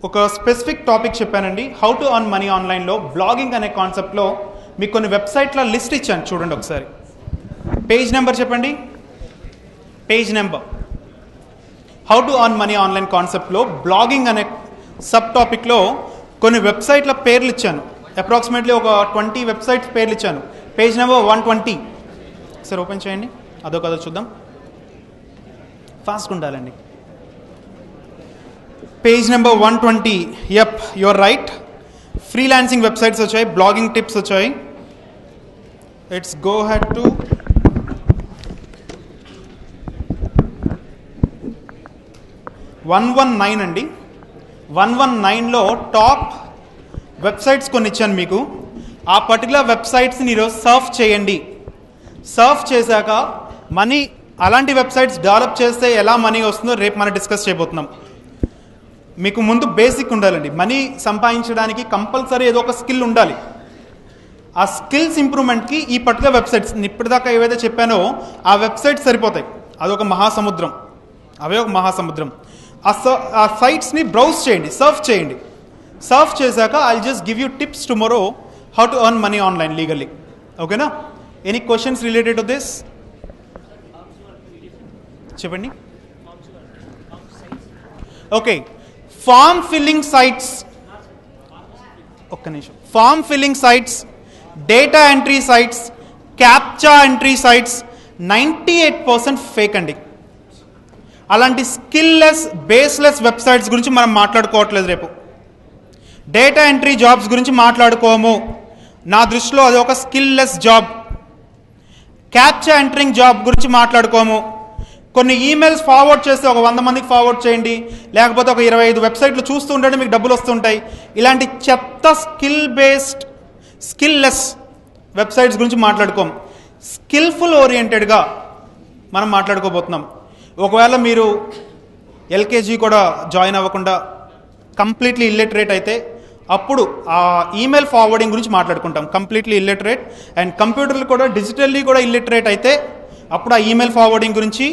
ఒక స్పెసిఫిక్ టాపిక్ చెప్పానండి, హౌ టు అర్న్ మనీ ఆన్లైన్లో బ్లాగింగ్ అనే కాన్సెప్ట్లో మీకు కొన్ని వెబ్సైట్ల లిస్ట్ ఇచ్చాను చూడండి ఒకసారి. పేజ్ నెంబర్ చెప్పండి, page number. How to earn money online కాన్సెప్ట్లో బ్లాగింగ్ అనే సబ్ టాపిక్లో కొన్ని వెబ్సైట్ల పేర్లు ఇచ్చాను. అప్రాక్సిమేట్లీ ఒక 20 వెబ్సైట్స్ పేర్లు ఇచ్చాను. పేజ్ నెంబర్ 120 సరే ఓపెన్ చేయండి, అదో కదో చూద్దాం, ఫాస్ట్గా ఉండాలండి. Page number 120. Yup, your right. Freelancing websites వచ్చాయి, బ్లాగింగ్ టిప్స్ వచ్చాయి. ఇట్స్ గో హెడ్ టు 119 అండి. 119లో టాప్ వెబ్సైట్స్ కొన్ని ఇచ్చాను మీకు. ఆ పర్టికులర్ వెబ్సైట్స్ని ఈరోజు సర్ఫ్ చేయండి. సర్ఫ్ చేశాక మనీ, అలాంటి వెబ్సైట్స్ డెవలప్ చేస్తే ఎలా మనీ వస్తుందో రేపు మనం డిస్కస్ చేయబోతున్నాం. మీకు ముందు బేసిక్ ఉండాలండి. మనీ సంపాదించడానికి కంపల్సరీ ఏదో ఒక స్కిల్ ఉండాలి. ఆ స్కిల్స్ ఇంప్రూవ్మెంట్కి ఈ పర్టికులర్ వెబ్సైట్స్ ఇప్పటిదాకా ఏవైతే చెప్పానో ఆ వెబ్సైట్స్ సరిపోతాయి. అదొక మహాసముద్రం, అవే ఒక మహాసముద్రం. ఆ సైట్స్ని బ్రౌజ్ చేయండి, సర్ఫ్ చేయండి. సర్ఫ్ చేశాక I'll just give you tips tomorrow how to earn money online legally. ఓకేనా? Any questions related to this చెప్పండి. ఓకే, ఫామ్ ఫిల్లింగ్ సైట్స్, ఒక్క నిమిషం. Form filling sites, data entry sites, captcha entry sites 98% fake అండి. అలాంటి స్కిల్లెస్, baseless websites గురించి మనం మాట్లాడుకోవట్లేదు రేపు. Data entry jobs గురించి మాట్లాడుకోము, నా దృష్టిలో అది ఒక స్కిల్లెస్ జాబ్. క్యాప్చా ఎంట్రింగ్ జాబ్ గురించి మాట్లాడుకోము. కొన్ని ఈమెయిల్స్ ఫార్వర్డ్ చేస్తే ఒక 100 మందికి ఫార్వర్డ్ చేయండి, లేకపోతే ఒక 25 వెబ్సైట్లు చూస్తూ ఉంటే మీకు డబ్బులు వస్తుంటాయి. ఇలాంటి చెత్త స్కిల్ బేస్డ్, స్కిల్లెస్ వెబ్సైట్స్ గురించి మాట్లాడుకోము. స్కిల్ఫుల్ ఓరియంటెడ్గా మనం మాట్లాడుకోబోతున్నాం. ఒకవేళ మీరు ఎల్కేజీ కూడా జాయిన్ అవ్వకుండా కంప్లీట్లీ ఇల్లిటరేట్ అయితే అప్పుడు ఆ ఈమెయిల్ ఫార్వర్డింగ్ గురించి మాట్లాడుకుంటాం. కంప్లీట్లీ ఇల్లిటరేట్ అండ్ కంప్యూటర్లు కూడా డిజిటల్లీ కూడా ఇల్లిటరేట్ అయితే అప్పుడు ఆ ఈమెయిల్ ఫార్వర్డింగ్ గురించి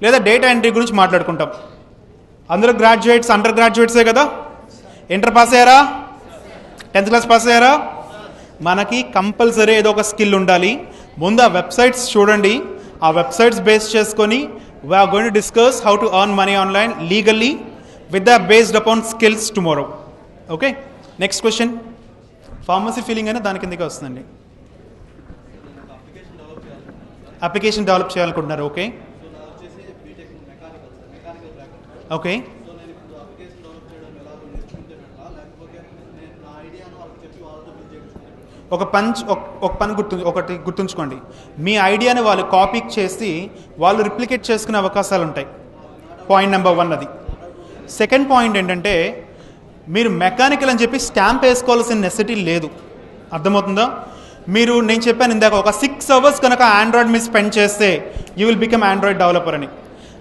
లేదా డేటా ఎంట్రీ గురించి మాట్లాడుకుంటాం. అందరూ గ్రాడ్యుయేట్స్, అండర్ గ్రాడ్యుయేట్సే కదా? ఇంటర్ పాస్ అయ్యారా? 10th క్లాస్ పాస్ అయ్యారా? మనకి కంపల్సరీ ఏదో ఒక స్కిల్ ఉండాలి. ముందు ఆ వెబ్సైట్స్ చూడండి, ఆ వెబ్సైట్స్ బేస్ చేసుకొని we are going to discuss how to earn money online legally with the based upon skills tomorrow. Okay, next question. Pharmacy feeling అయినా దాని కిందకే వస్తుందండి. అప్లికేషన్ డెవలప్ చేయాలనుకుంటున్నారు. ఓకే ఓకే ఒక పని ఒకటి గుర్తుంచుకోండి. మీ ఐడియాని వాళ్ళు కాపీ చేసి వాళ్ళు రిప్లికేట్ చేసుకునే అవకాశాలు ఉంటాయి. పాయింట్ నెంబర్ 1 అది. సెకండ్ పాయింట్ ఏంటంటే, మీరు మెకానికల్ అని చెప్పి స్టాంప్ వేసుకోవాల్సిన నెసెసిటీ లేదు. అర్థమవుతుందా? మీరు, నేను చెప్పాను ఇందాక, ఒక 6 అవర్స్ కనుక ఆండ్రాయిడ్ మీద స్పెండ్ చేస్తే you will become Android developer అని.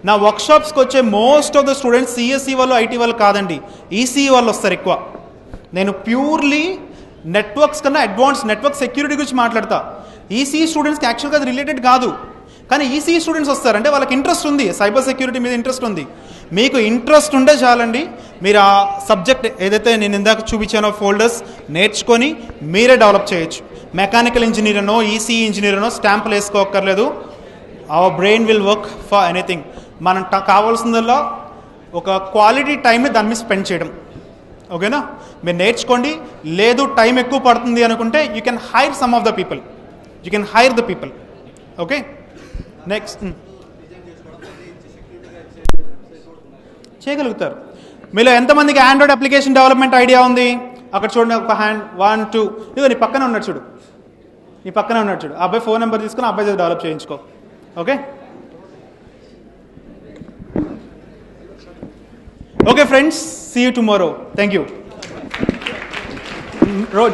నా వర్క్షాప్స్కి వచ్చే most of the students CSE వాళ్ళు, ఐటీ వాళ్ళు కాదండి, ఈసీఈ వాళ్ళు వస్తారు ఎక్కువ. నేను ప్యూర్లీ నెట్వర్క్స్ కన్నా అడ్వాన్స్ నెట్వర్క్ సెక్యూరిటీ గురించి మాట్లాడతా. ఈసీఈ స్టూడెంట్స్కి యాక్చువల్గా అది రిలేటెడ్ కాదు, కానీ ఈసీఈ స్టూడెంట్స్ వస్తారంటే వాళ్ళకి ఇంట్రెస్ట్ ఉంది, సైబర్ సెక్యూరిటీ మీద ఇంట్రెస్ట్ ఉంది. మీకు ఇంట్రెస్ట్ ఉంటే చాలండి, మీరు ఆ సబ్జెక్ట్ ఏదైతే నేను ఇందాక చూపించానో ఫోల్డర్స్ నేర్చుకొని మీరే డెవలప్ చేయొచ్చు. మెకానికల్ ఇంజనీర్ అనో, ఈసీఈ ఇంజనీర్ అనో స్టాంపులు వేసుకోక్కర్లేదు. Our brain will work for anything. మనం కావాల్సిందల్లా ఒక క్వాలిటీ టైంని దాని మీద స్పెండ్ చేయడం. ఓకేనా? మీరు నేర్చుకోండి. లేదు టైం ఎక్కువ పడుతుంది అనుకుంటే you can hire some of the people, you can hire the people. Okay, next. చేయగలుగుతారు. మీలో ఎంతమందికి ఆండ్రాయిడ్ అప్లికేషన్ డెవలప్మెంట్ ఐడియా ఉంది? అక్కడ చూడండి, ఒక హ్యాండ్. 1 2. ఇదిగో నీ పక్కనే ఉన్నాడు చూడు, నీ పక్కనే ఉన్నాడు చూడు. ఆ అబ్బాయి ఫోన్ నెంబర్ తీసుకుని ఆ అబ్బాయి డెవలప్ చేయించుకో. Okay okay friends, see you tomorrow. Thank you.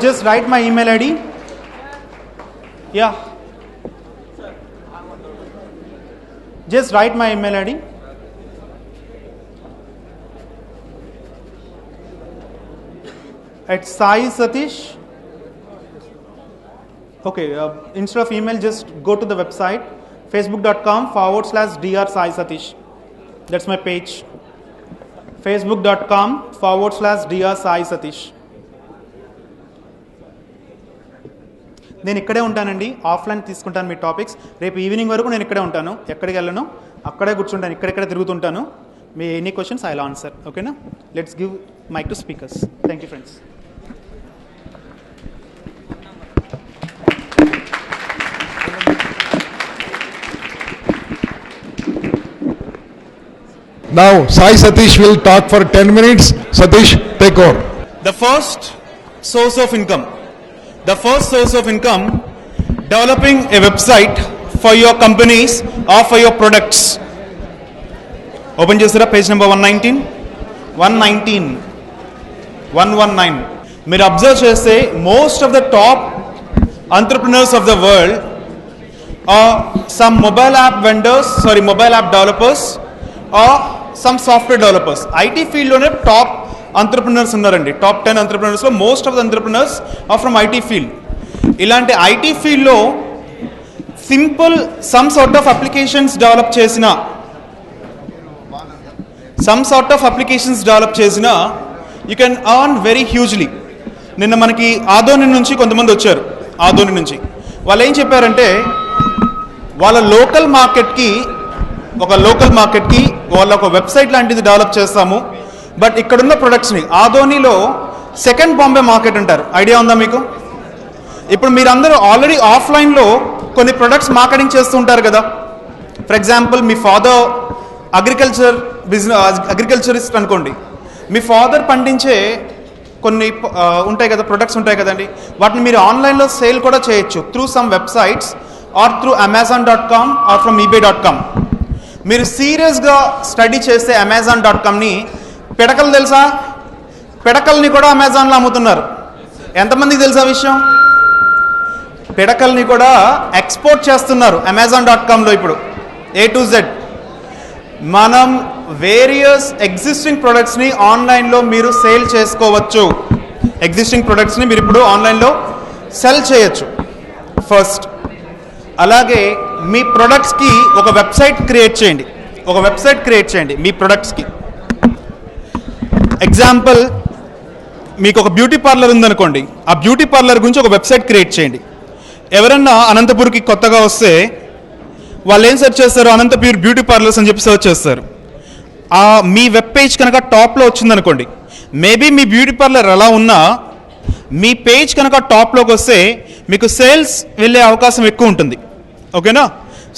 Just write my email ID. Yeah, just write my email ID. At Sai Satish. Okay, instead of email, just go to the website facebook.com/dr Sai Satish. That's my page. facebook.com/Dr. Sai Satish. నేను ఇక్కడే ఉంటానండి, offline తీసుకుంటాను మీ topics. రేపు evening వరకు నేను ఇక్కడే ఉంటాను, ఎక్కడికి వెళ్ళను, అక్కడే కూర్చుంటాను, ఇక్కడెక్కడ తిరుగుతుంటాను. మీ any questions I will answer. ఓకేనా? Let's give mike to speakers. Thank you friends. Now Sai Satish will talk for 10 minutes. Satish, take over. The first source of income. The first source of income, developing a website for your companies or for your products. Open chesara page number 119. 119. మీరు observe చేస్తే most of the top entrepreneurs of the world are some mobile app developers or some software developers. IT field లోనే top entrepreneurs ఉన్నారండి. Top 10 entrepreneurs లో most of the entrepreneurs are from IT field. ఇలాంటి IT field లో simple some sort of applications develop చేసిన you can earn very hugely. నిన్న మనకి ఆదోని నుంచి కొంతమంది వచ్చారు. ఆదోని నుంచి వాళ్ళు ఏం చెప్పారంటే, వాళ్ళ లోకల్ మార్కెట్కి వాళ్ళ ఒక వెబ్సైట్ లాంటిది డెవలప్ చేస్తాము, బట్ ఇక్కడున్న ప్రొడక్ట్స్ని ఆదోనిలో సెకండ్ బాంబే మార్కెట్ అంటారు. ఐడియా ఉందా మీకు? ఇప్పుడు మీరందరూ ఆల్రెడీ ఆఫ్లైన్లో కొన్ని ప్రొడక్ట్స్ మార్కెటింగ్ చేస్తూ ఉంటారు కదా. For example, me father agriculturist అనుకోండి. మీ ఫాదర్ పండించే కొన్ని ఉంటాయి కదా, ప్రొడక్ట్స్ ఉంటాయి కదండి, వాటిని మీరు ఆన్లైన్లో సేల్ కూడా చేయొచ్చు through some websites or through amazon.com or from ebay.com. మీరు సీరియస్గా స్టడీ చేస్తే amazon.comని, పిడకలు తెలుసా? పిడకల్ని కూడా అమెజాన్లో అమ్ముతున్నారు. ఎంతమందికి తెలుసా విషయం? పిడకల్ని కూడా ఎక్స్పోర్ట్ చేస్తున్నారు amazon.comలో ఇప్పుడు A to Z. మనం వేరియస్ ఎగ్జిస్టింగ్ ప్రొడక్ట్స్ని ఆన్లైన్లో మీరు సేల్ చేసుకోవచ్చు. ఎగ్జిస్టింగ్ ప్రొడక్ట్స్ని మీరు ఇప్పుడు ఆన్లైన్లో సెల్ చేయొచ్చు ఫస్ట్. అలాగే మీ ప్రొడక్ట్స్కి ఒక వెబ్సైట్ క్రియేట్ చేయండి మీ ప్రొడక్ట్స్కి. ఎగ్జాంపుల్, మీకు ఒక బ్యూటీ పార్లర్ ఉందనుకోండి, ఆ బ్యూటీ పార్లర్ గురించి ఒక వెబ్సైట్ క్రియేట్ చేయండి. ఎవరన్నా అనంతపూర్కి కొత్తగా వస్తే వాళ్ళు ఏం సెర్చ్ చేస్తారు? అనంతపూర్ బ్యూటీ పార్లర్స్ అని చెప్పి సెర్చ్ చేస్తారు. మీ వెబ్ పేజ్ కనుక టాప్లో వచ్చిందనుకోండి, మేబీ మీ బ్యూటీ పార్లర్ ఎలా ఉన్నా మీ పేజ్ కనుక టాప్లోకి వస్తే మీకు సేల్స్ వెళ్ళే అవకాశం ఎక్కువ ఉంటుంది. ఓకేనా?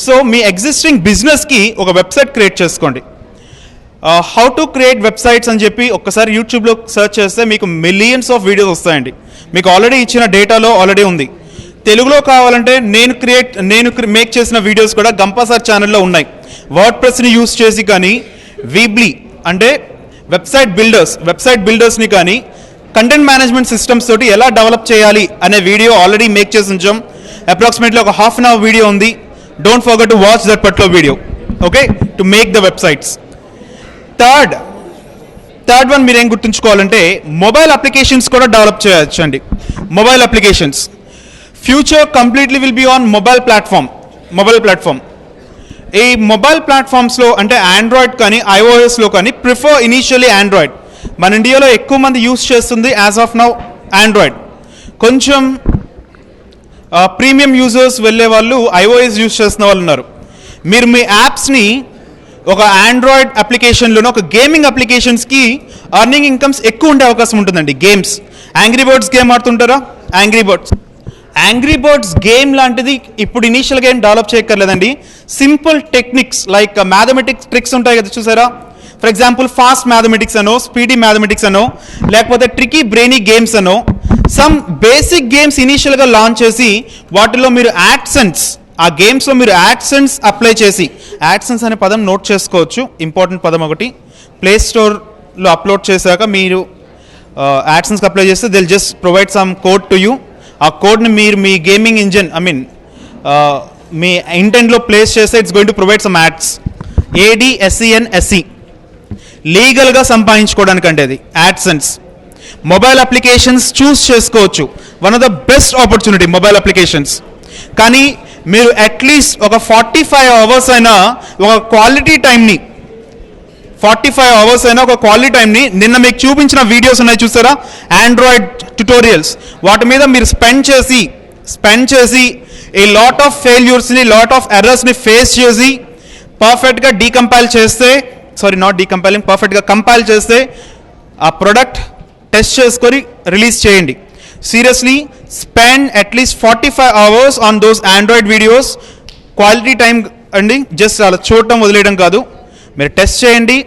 సో మీ ఎగ్జిస్టింగ్ బిజినెస్కి ఒక వెబ్సైట్ క్రియేట్ చేసుకోండి. హౌ టు క్రియేట్ వెబ్సైట్స్ అని చెప్పి ఒక్కసారి యూట్యూబ్లో సెర్చ్ చేస్తే మీకు మిలియన్స్ ఆఫ్ వీడియోస్ వస్తాయండి. మీకు ఆల్రెడీ ఇచ్చిన డేటాలో ఆల్రెడీ ఉంది. తెలుగులో కావాలంటే నేను మేక్ చేసిన వీడియోస్ కూడా గంపాసార్ ఛానల్లో ఉన్నాయి. వర్డ్ ప్రెస్ని యూస్ చేసి కానీ, వీబ్లీ అంటే వెబ్సైట్ బిల్డర్స్ని కానీ, కంటెంట్ మేనేజ్మెంట్ సిస్టమ్స్ తోటి ఎలా డెవలప్ చేయాలి అనే వీడియో ఆల్రెడీ మేక్ చేసి ఉంచాం. అప్రాక్సిమేట్లీ ఒక ½ అవర్ వీడియో ఉంది. Don't forget to watch that particular video, okay, to make the websites. Third one మీరు ఏం గుర్తుంచుకోవాలంటే, మొబైల్ అప్లికేషన్స్ కూడా డెవలప్ చేయొచ్చు అండి. Mobile applications future completely will be on mobile platform. ఈ మొబైల్ ప్లాట్ఫామ్స్లో అంటే ఆండ్రాయిడ్ కానీ iOSలో కానీ ప్రిఫర్ ఇనీషియలీ ఆండ్రాయిడ్. మన ఇండియాలో ఎక్కువ మంది యూస్ చేస్తుంది యాజ్ ఆఫ్ నౌ ఆండ్రాయిడ్. కొంచెం ప్రీమియం యూజర్స్ వెళ్ళే వాళ్ళు iOS యూస్ చేస్తున్న వాళ్ళు ఉన్నారు. మీరు మీ యాప్స్ని ఒక ఆండ్రాయిడ్ అప్లికేషన్లోనో ఒక గేమింగ్ అప్లికేషన్స్కి అర్నింగ్ ఇన్కమ్స్ ఎక్కువ ఉండే అవకాశం ఉంటుందండి. గేమ్స్, యాంగ్రీ బర్డ్స్ గేమ్ ఆడుతుంటారా? యాంగ్రీ బర్డ్స్ గేమ్ లాంటిది ఇప్పుడు ఇనీషియల్గా ఏం డెవలప్ చేయక్కర్లేదండి. Simple techniques like mathematics tricks ఉంటాయి కదా, చూసారా? ఫర్ ఎగ్జాంపుల్ ఫాస్ట్ మ్యాథమెటిక్స్ అనో, స్పీడీ మ్యాథమెటిక్స్ అనో, లేకపోతే ట్రికీ బ్రెయినీ గేమ్స్ అనో, సమ్ బేసిక్ గేమ్స్ ఇనీషియల్గా లాంచ్ చేసి వాటిలో మీరు యాడ్సెన్స్, ఆ గేమ్స్లో మీరు యాడ్సెన్స్ అప్లై చేసి, యాడ్సెన్స్ అనే పదం నోట్ చేసుకోవచ్చు, ఇంపార్టెంట్ పదం ఒకటి. ప్లే స్టోర్లో అప్లోడ్ చేశాక మీరు యాడ్సెన్స్కి అప్లై చేస్తే they'll just provide some code to you. ఆ కోడ్ని మీరు మీ గేమింగ్ ఇంజిన్ మీ ఇంటెంట్లో ప్లేస్ చేస్తే it's going to provide some ads. ADSENSE లీగల్గా సంపాదించుకోవడానికంటే అది యాడ్సెన్స్. మొబైల్ అప్లికేషన్స్ చూస్ చేసుకోవచ్చు, one of the best opportunity mobile applications. కానీ మీరు అట్లీస్ట్ ఒక 45 అవర్స్ అయినా ఒక క్వాలిటీ టైంని 45 hours అయినా ఒక క్వాలిటీ టైంని నిన్న మీకు చూపించిన వీడియోస్ ఉన్నాయి చూసారా, ఆండ్రాయిడ్ ట్యుటోరియల్స్, వాటి మీద మీరు స్పెండ్ చేసి ఈ లాట్ ఆఫ్ ఫెయిల్యూర్స్ని, లాట్ ఆఫ్ ఎర్రర్స్ని ఫేస్ చేసి పర్ఫెక్ట్గా డీకంపైల్ చేస్తే, పర్ఫెక్ట్గా కంపైల్ చేస్తే ఆ ప్రొడక్ట్ టెస్ట్ చేసుకొని రిలీజ్ చేయండి. Seriously spend at least 45 hours on those android videos. Quality time అండి, జస్ట్ అలా చూడటం వదిలేయడం కాదు. మీరు టెస్ట్ చేయండి,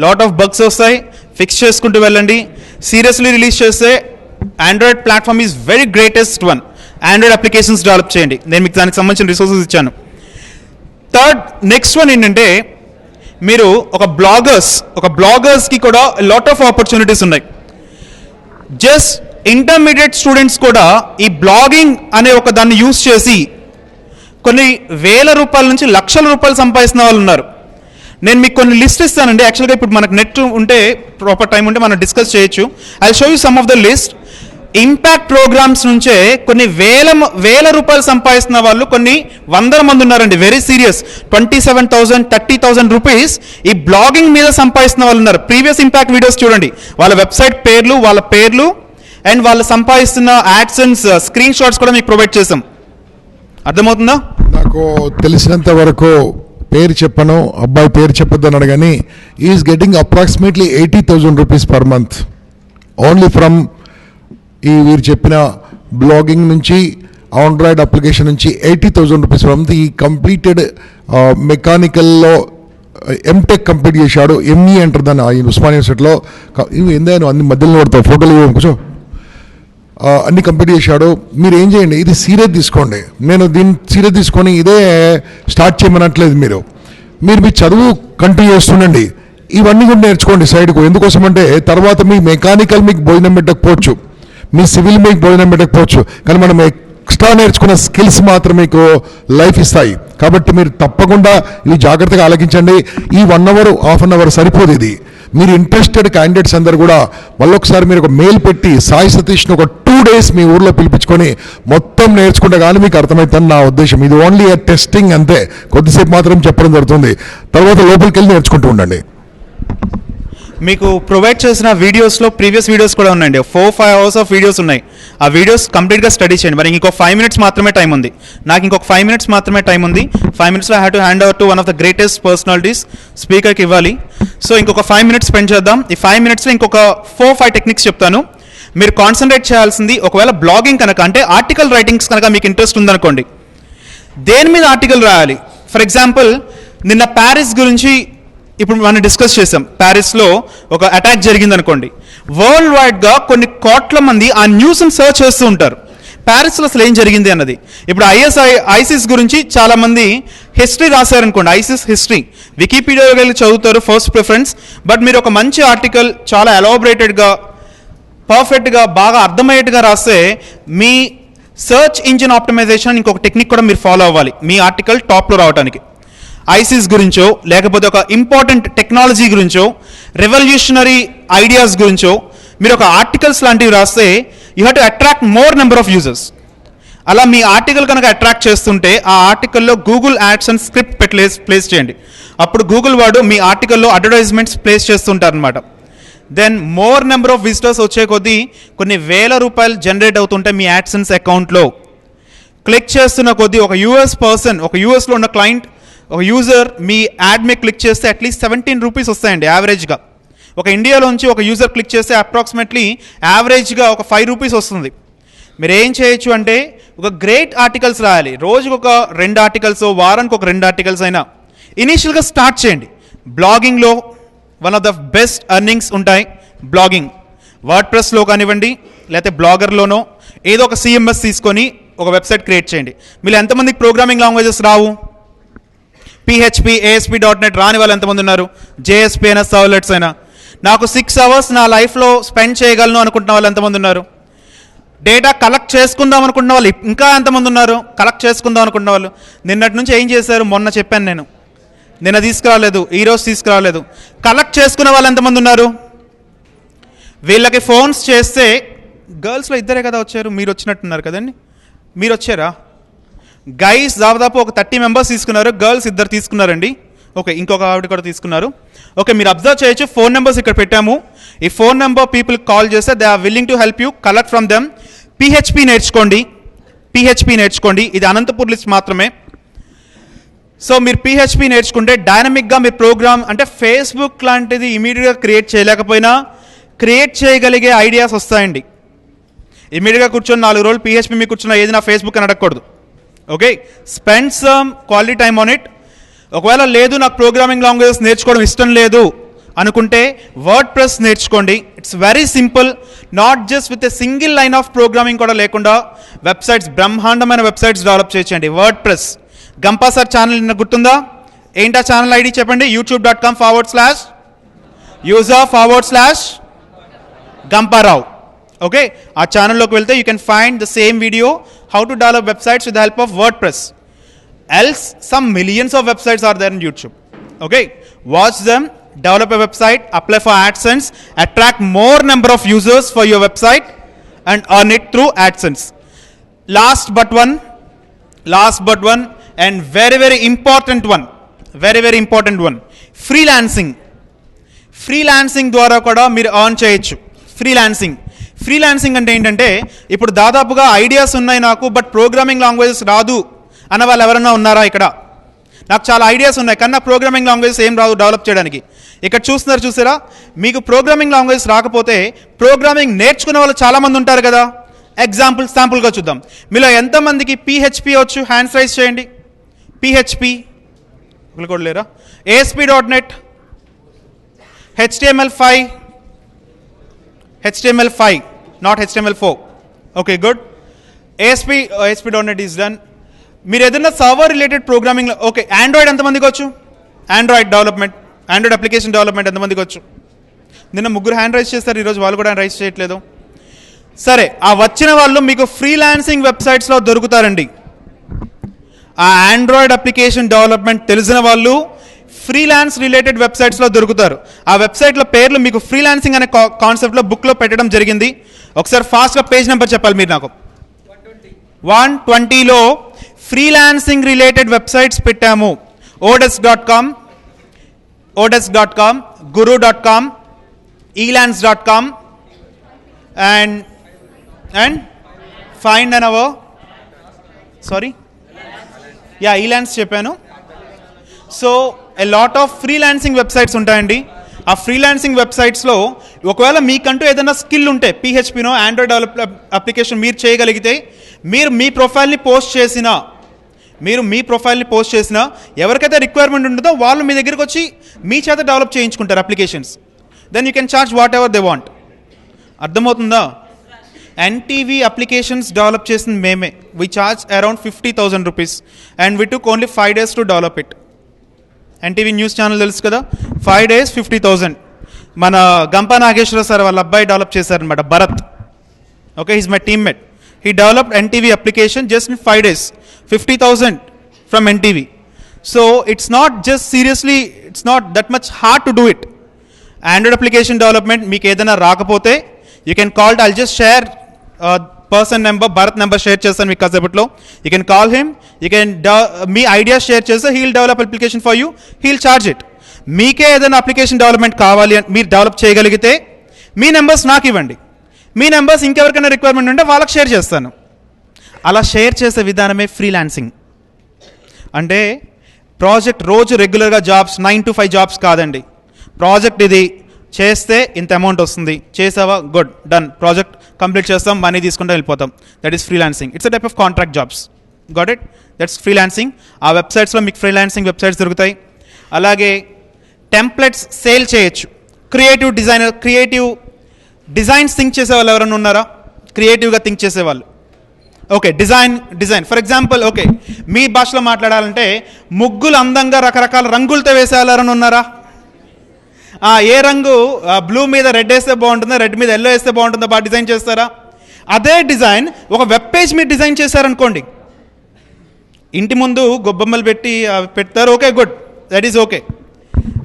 లాట్ ఆఫ్ బగ్స్ వస్తాయి, ఫిక్స్ చేసుకుంటూ వెళ్ళండి. సీరియస్లీ రిలీజ్ చేస్తే android platform is very greatest one. Android applications develop చేయండి. నేను మీకు దానికి సంబంధించిన రిసోర్సెస్ ఇచ్చాను. నెక్స్ట్ వన్ ఏంటంటే, మీరు ఒక బ్లాగర్స్కి కూడా లాట్ ఆఫ్ ఆపర్చునిటీస్ ఉన్నాయి. జస్ట్ ఇంటర్మీడియట్ స్టూడెంట్స్ కూడా ఈ బ్లాగింగ్ అనే ఒక దాన్ని యూస్ చేసి కొన్ని వేల రూపాయల నుంచి లక్షల రూపాయలు సంపాదిస్తున్న వాళ్ళు ఉన్నారు. నేను మీకు కొన్ని లిస్ట్ ఇస్తానండి. యాక్చువల్గా ఇప్పుడు మనకు నెట్ ఉంటే, ప్రాపర్ టైం ఉంటే మనం డిస్కస్ చేయొచ్చు. I show you some of the list. Impact programs నుంచే కొన్ని వేల రూపాయలు సంపాదిస్తున్న వాళ్ళు కొన్ని 100 మంది ఉన్నారండి. Very serious. 27,000, 30,000 రూపీస్ ఈ బ్లాగింగ్ మీద సంపాదిస్తున్న వాళ్ళు ఉన్నారు. ప్రీవియస్ ఇంపాక్ట్ వీడియోస్ చూడండి, వాళ్ళ వెబ్సైట్ పేర్లు అండ్ వాళ్ళు సంపాదిస్తున్న యాడ్సెన్స్ స్క్రీన్ షాట్స్ కూడా మీకు ప్రొవైడ్ చేసాం. అర్థమవుతుందా? నాకు తెలిసినంత వరకు పేరు చెప్పను, అబ్బాయి పేరు చెప్పొద్దన్నాడు, కానీ is getting approximately 80,000 rupees per month only from ఈ వీరు చెప్పిన బ్లాగింగ్ నుంచి, ఆండ్రాయిడ్ అప్లికేషన్ నుంచి 80,000 రూపీస్ పర్ మంత్. ఈ కంప్లీటెడ్ మెకానికల్లో ఎంటెక్ కంప్లీట్ చేశాడు. ఎంఈ అంటారు దాన్ని ఆయన ఉస్మానియా యూనివర్సిటీలో. ఇవి ఏందో అన్ని మధ్యలో పడతావు, ఫోటోలు కొంచెం అన్ని కంప్లీట్ చేశాడు. మీరు ఏం చేయండి, ఇది సీరియస్ తీసుకోండి. నేను దీన్ని సీరియస్ తీసుకొని ఇదే స్టార్ట్ చేయమనట్లేదు. మీరు మీ చదువు కంటిన్యూ చేస్తుండండి, ఇవన్నీ కూడా నేర్చుకోండి సైడ్కు. ఎందుకోసం అంటే తర్వాత మీ మెకానికల్ మీకు భోజనం పెట్టకపోవచ్చు, మీ సివిల్ మీకు భోజనం పెట్టకపోవచ్చు, కానీ మనం ఎక్స్ట్రా నేర్చుకున్న స్కిల్స్ మాత్రం మీకు లైఫ్ ఇస్తాయి. కాబట్టి మీరు తప్పకుండా ఇవి జాగ్రత్తగా ఆలోచించండి. ఈ 1 hour, హాఫ్ అన్ అవర్ సరిపోదు. ఇది మీరు ఇంట్రెస్టెడ్ క్యాండిడేట్స్ అందరు కూడా మళ్ళొకసారి మీరు ఒక మెయిల్ పెట్టి సాయి సతీష్ని ఒక 2 days మీ ఊర్లో పిలిపించుకొని మొత్తం నేర్చుకుంటే కానీ మీకు అర్థమవుతుంది నా ఉద్దేశం. ఇది ఓన్లీ టెస్టింగ్ అంతే, కొద్దిసేపు మాత్రం చెప్పడం జరుగుతుంది. తర్వాత లోపలికి వెళ్ళి నేర్చుకుంటూ ఉండండి. మీకు ప్రొవైడ్ చేసిన వీడియోస్లో ప్రీవియస్ వీడియోస్ కూడా ఉన్నాయండి. 4-5 hours ఆఫ్ వీడియోస్ ఉన్నాయి. ఆ వీడియోస్ కంప్లీట్గా స్టడీ చేయండి. మరి ఇంకొక 5 minutes మాత్రమే టైం ఉంది. నాకు ఇంకొక 5 minutes మాత్రమే టైం ఉంది. 5 minutes I have to hand over to one of the greatest personalities, స్పీకర్కి ఇవ్వాలి. సో ఇంకొక 5 minutes స్పెండ్ చేద్దాం. ఈ 5 minutesలో ఇంకొక 4-5 టెక్నిక్స్ చెప్తాను. మీరు కాన్సన్ట్రేట్ చేయాల్సింది, ఒకవేళ బ్లాగింగ్ కనుక అంటే ఆర్టికల్ రైటింగ్స్ కనుక మీకు ఇంట్రెస్ట్ ఉందనుకోండి, దేని మీద ఆర్టికల్ రాయాలి? ఫర్ ఎగ్జాంపుల్, నిన్న ప్యారిస్ గురించి ఇప్పుడు మనం డిస్కస్ చేసాం. ప్యారిస్లో ఒక అటాక్ జరిగింది అనుకోండి. వరల్డ్ వైడ్గా కొన్ని కోట్ల మంది ఆ న్యూస్ని సర్చ్ చేస్తూ ఉంటారు, ప్యారిస్లో అసలు ఏం జరిగింది అన్నది. ఇప్పుడు ఐసిస్ గురించి చాలామంది హిస్టరీ రాశారనుకోండి, ఐసిస్ హిస్టరీ వికీపీడియాలో వెళ్ళి చదువుతారు ఫస్ట్ ప్రిఫరెన్స్. బట్ మీరు ఒక మంచి ఆర్టికల్ చాలా ఎలాబరేటెడ్గా, పర్ఫెక్ట్గా, బాగా అర్థమయ్యేట్టుగా రాస్తే మీ సర్చ్ ఇంజిన్ ఆప్టిమైజేషన్ ఇంకొక టెక్నిక్ కూడా మీరు ఫాలో అవ్వాలి మీ ఆర్టికల్ టాప్లో రావడానికి. ఐసిస్ గురించో, లేకపోతే ఒక ఇంపార్టెంట్ టెక్నాలజీ గురించో, రెవల్యూషనరీ ఐడియాస్ గురించో మీరు ఒక ఆర్టికల్స్ లాంటివి రాస్తే you have to attract more number of users. అలా మీ ఆర్టికల్ కనుక అట్రాక్ట్ చేస్తుంటే ఆ ఆర్టికల్లో Google ads and script place చేయండి. అప్పుడు గూగుల్ వాడు మీ ఆర్టికల్లో అడ్వర్టైజ్మెంట్స్ ప్లేస్ చేస్తుంటారనమాట. Then more number of visitors వచ్చే కొద్దీ కొన్ని వేల రూపాయలు జనరేట్ అవుతుంటాయి మీ యాడ్సెన్స్ అకౌంట్లో. క్లిక్ చేస్తున్న కొద్దీ ఒక యూఎస్ పర్సన్, ఒక యూఎస్లో ఉన్న క్లయింట్, ఒక యూజర్ మీ యాడ్ మీద క్లిక్ చేస్తే అట్లీస్ట్ 17 రూపీస్ వస్తాయండి యావరేజ్గా. ఒక ఇండియాలోంచి ఒక యూజర్ క్లిక్ చేస్తే అప్రాక్సిమేట్లీ యావరేజ్గా ఒక 5 రూపీస్ వస్తుంది. మీరు ఏం చేయొచ్చు అంటే ఒక గ్రేట్ ఆర్టికల్స్ రాయాలి. రోజుకు ఒక 2 ఆర్టికల్స్, వారానికి ఒక 2 ఆర్టికల్స్ అయినా ఇనీషియల్గా స్టార్ట్ చేయండి. బ్లాగింగ్లో one of the best earnings ఉంటాయి. బ్లాగింగ్ వర్డ్ ప్రెస్లో కానివ్వండి, లేకపోతే బ్లాగర్లోనో ఏదో ఒక సిఎంఎస్ తీసుకొని ఒక వెబ్సైట్ క్రియేట్ చేయండి. మీరు ఎంతమందికి ప్రోగ్రామింగ్ లాంగ్వేజెస్ రావు? PHP, ASP.NET రాని వాళ్ళు ఎంతమంది ఉన్నారు? JSP అయినా, సర్వ్లెట్స్ అయినా. నాకు 6 hours నా లైఫ్లో స్పెండ్ చేయగలను అనుకుంటున్న వాళ్ళు ఎంతమంది ఉన్నారు? డేటా కలెక్ట్ చేసుకుందాం అనుకుంటున్న వాళ్ళు ఇంకా ఎంతమంది ఉన్నారు? కలెక్ట్ చేసుకుందాం అనుకుంటున్న వాళ్ళు నిన్నటి నుంచి ఏం చేశారు? మొన్న చెప్పాను నేను, నిన్న తీసుకురాలేదు, ఈరోజు తీసుకురాలేదు. కలెక్ట్ చేసుకునే వాళ్ళు ఎంతమంది ఉన్నారు? వీళ్ళకి ఫోన్స్ చేస్తే, గర్ల్స్లో 2 కదా వచ్చారు, మీరు వచ్చినట్టున్నారు కదండి, మీరు వచ్చారా? గైస్ దాదాపు ఒక 30 members తీసుకున్నారు, గర్ల్స్ 2 తీసుకున్నారండి. ఓకే, ఇంకొక ఆవిడ కూడా తీసుకున్నారు. ఓకే, మీరు అబ్జర్వ్ చేయొచ్చు, ఫోన్ నెంబర్స్ ఇక్కడ పెట్టాము. ఈ ఫోన్ నెంబర్ పీపుల్ కాల్ చేస్తే they are willing to help you collect from them. PHP నేర్చుకోండి, ఇది అనంతపూర్ లిస్ట్ మాత్రమే. సో మీరు పిహెచ్పి నేర్చుకుంటే డైనమిక్గా మీ ప్రోగ్రామ్, అంటే ఫేస్బుక్ లాంటిది ఇమీడియట్గా క్రియేట్ చేయలేకపోయినా క్రియేట్ చేయగలిగే ఐడియాస్ వస్తాయండి. ఇమీడియట్గా కూర్చొని 4 రోజులు పిహెచ్పి మీకు కూర్చున్న ఏది నా ఫేస్బుక్ అని అడగకూడదు. Okay, spend some quality time on it. ఒకవేళ లేదు నాకు ప్రోగ్రామింగ్ లాంగ్వేజెస్ నేర్చుకోవడం ఇష్టం లేదు అనుకుంటే వర్డ్ ప్రెస్ నేర్చుకోండి. It's very simple, not just with a single line of programming కూడా లేకుండా వెబ్సైట్స్, బ్రహ్మాండమైన వెబ్సైట్స్ డెవలప్ చేయొచ్చండి. Word press. Gampa sir channel నిన్న గుర్తుందా? ఏంటా ఛానల్ ఐడి చెప్పండి. youtube.com/user/Gamparao. ఓకే, ఆ ఛానల్లోకి వెళ్తే you can find the same video, how to develop websites with the help of word press. Else, some millions of websites are there in YouTube. Okay, watch them, develop a website, apply for AdSense, attract more number of users for your website and earn it through AdSense. Last but one, and very important one, freelancing ద్వారా కూడా మీరు earn చేయొచ్చు. Freelancing అంటే ఏంటంటే, ఇప్పుడు దాదాపుగా ideas ఉన్నాయి నాకు, బట్ ప్రోగ్రామింగ్ లాంగ్వేజెస్ రాదు అన్న వాళ్ళు ఎవరన్నా ఉన్నారా? ఇక్కడ నాకు చాలా ఐడియాస్ ఉన్నాయి కానీ నాకు ప్రోగ్రామింగ్ లాంగ్వేజెస్ ఏం రాదు డెవలప్ చేయడానికి. ఇక్కడ చూసారా, మీకు ప్రోగ్రామింగ్ లాంగ్వేజెస్ రాకపోతే ప్రోగ్రామింగ్ నేర్చుకునే వాళ్ళు చాలామంది ఉంటారు కదా. శాంపుల్గా చూద్దాం. మీలో ఎంతమందికి పిహెచ్పి వచ్చు? హ్యాండ్స్ రైజ్ చేయండి. పిహెచ్పి కూడా లేరా? ASP.NET, HTML5, not HTML4. Okay, good. ASP.NET is done. మీరు ఏదైనా server related programming, okay, Android ఎంతమందికి వచ్చు? ఆండ్రాయిడ్ అప్లికేషన్ డెవలప్మెంట్ ఎంతమందికి వచ్చు? నిన్న 3 హ్యాండ్ రైజ్ చేస్తారు, ఈరోజు వాళ్ళు కూడా రైజ్ చేయట్లేదు. సరే, ఆ వచ్చిన వాళ్ళు మీకు ఫ్రీలాన్సింగ్ వెబ్సైట్స్లో దొరుకుతారండి. ఆ ఆండ్రాయిడ్ అప్లికేషన్ డెవలప్మెంట్ తెలిసిన వాళ్ళు ఫ్రీలాన్స్ రిలేటెడ్ వెబ్సైట్స్లో దొరుకుతారు. ఆ వెబ్సైట్ల పేర్లు మీకు ఫ్రీలాన్సింగ్ అనే కాన్సెప్ట్లో బుక్లో పెట్టడం జరిగింది. ఒకసారి ఫాస్ట్గా పేజ్ నెంబర్ చెప్పాలి మీరు నాకు. 120లో ఫ్రీలాన్సింగ్ రిలేటెడ్ వెబ్సైట్స్ పెట్టాము. odesk.com, guru.com, elance.com and find an hour. Sorry, elance చెప్పాను. So a lot of freelancing websites ఉంటాయండి. ఆ ఫ్రీలాన్సింగ్ వెబ్సైట్స్లో ఒకవేళ మీకంటూ ఏదైనా స్కిల్ ఉంటే, పిహెచ్పినో ఆండ్రాయిడ్ డెవలప్ అప్లికేషన్ మీరు చేయగలిగితే, మీరు మీ ప్రొఫైల్ని పోస్ట్ చేసినా ఎవరికైతే రిక్వైర్మెంట్ ఉంటుందో వాళ్ళు మీ దగ్గరికి వచ్చి మీ చేత డెవలప్ చేయించుకుంటారు applications. Then you can charge whatever they want. అర్థమవుతుందా? ఎన్టీవీ అప్లికేషన్స్ డెవలప్ చేసింది మేమే. We charge around 50,000 rupees and we took only 5 days to develop it. NTV news channel తెలుసు కదా, 5 days 50,000. మన గంపా నాగేశ్వర సార్ వాళ్ళ అబ్బాయి డెవలప్ చేశారనమాట, Bharat. Okay, he's my teammate. He developed NTV application just in 5 days, 50,000 from NTV. So it's not that much hard to do it. Android application development, meek edaina raakapothe you can call, I'll just share person number, Bharat number share chestanu meeku kasepatlo. You can call him, you can me ideas share chesthe he'll develop application for you, he'll charge it. Meeke edaina application development kavali ani meer develop cheyagalagite me numbers నాకు ఇవ్వండి. మీ numbers ఇంకెవరికైనా requirement ఉంటే వాళ్ళకి share చేస్తాను. అలా share చేసే విధానమే freelancing. అంటే ప్రాజెక్ట్ రోజు రెగ్యులర్గా జాబ్స్ 9 to 5 జాబ్స్ కాదండి. ప్రాజెక్ట్ ఇది చేస్తే ఇంత అమౌంట్ వస్తుంది, చేసావా గుడ్ డన్, ప్రాజెక్ట్ కంప్లీట్ చేస్తాం, మనీ తీసుకుంటూ వెళ్ళిపోతాం. That is freelancing. It's a type of contract jobs. Got it? That's freelancing. ఆ వెబ్సైట్స్లో మీకు ఫ్రీలాన్సింగ్ వెబ్సైట్స్ దొరుకుతాయి. అలాగే టెంప్లెట్స్ సేల్ చేయొచ్చు. క్రియేటివ్ డిజైన్స్ థింక్ చేసేవాళ్ళు ఎవరైనా ఉన్నారా? క్రియేటివ్గా థింక్ చేసేవాళ్ళు. Okay, design for example, okay, మీ భాషలో మాట్లాడాలంటే ముగ్గులు అందంగా రకరకాల రంగులతో వేసేవాళ్ళు ఎవరైనా ఉన్నారా? ఏ రంగు బ్లూ మీద రెడ్ వేస్తే బాగుంటుందా, రెడ్ మీద ఎల్లో వేస్తే బాగుంటుందా, బాగా డిజైన్ చేస్తారా? అదే డిజైన్ ఒక వెబ్ పేజ్ మీరు డిజైన్ చేశారనుకోండి, ఇంటి ముందు గొబ్బమ్మలు పెడతారు. Okay, good, that is okay.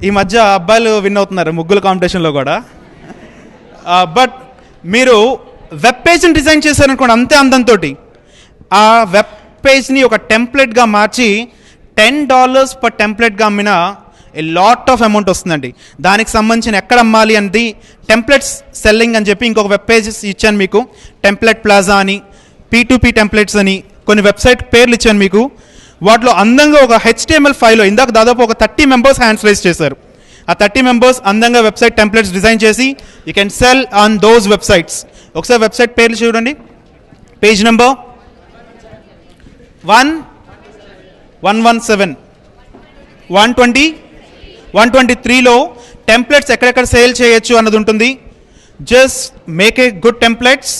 ఈ మధ్య అబ్బాయిలు విన్ అవుతున్నారు ముగ్గుల కాంపిటీషన్లో కూడా. బట్ మీరు వెబ్ పేజ్ని డిజైన్ చేశారనుకోండి అంతే అందంతో, ఆ వెబ్ పేజ్ని ఒక టెంప్లెట్గా మార్చి $10 per టెంప్లెట్గా అమ్మినా ఏ లాట్ ఆఫ్ అమౌంట్ వస్తుందండి. దానికి సంబంధించిన ఎక్కడ అమ్మాలి అనేది టెంప్లెట్స్ సెల్లింగ్ అని చెప్పి ఇంకొక వెబ్ పేజెస్ ఇచ్చాను మీకు. టెంప్లెట్ ప్లాజా అని, P2P టెంప్లెట్స్ అని కొన్ని వెబ్సైట్ పేర్లు ఇచ్చాను మీకు. వాటిలో అందంగా ఒక HTML ఫైల్లో ఇందాక దాదాపు ఒక 30 మెంబర్స్ హ్యాండ్స్ రైజ్ చేశారు. ఆ 30 మెంబర్స్ అందంగా వెబ్సైట్ టెంప్లెట్స్ డిజైన్ చేసి you can sell on those websites. ఒకసారి వెబ్సైట్ పేర్లు చూడండి. పేజ్ నెంబర్ 117, 120, 123లో టెంప్లెట్స్ ఎక్కడెక్కడ సేల్ చేయొచ్చు అన్నది ఉంటుంది. Just make a good templates,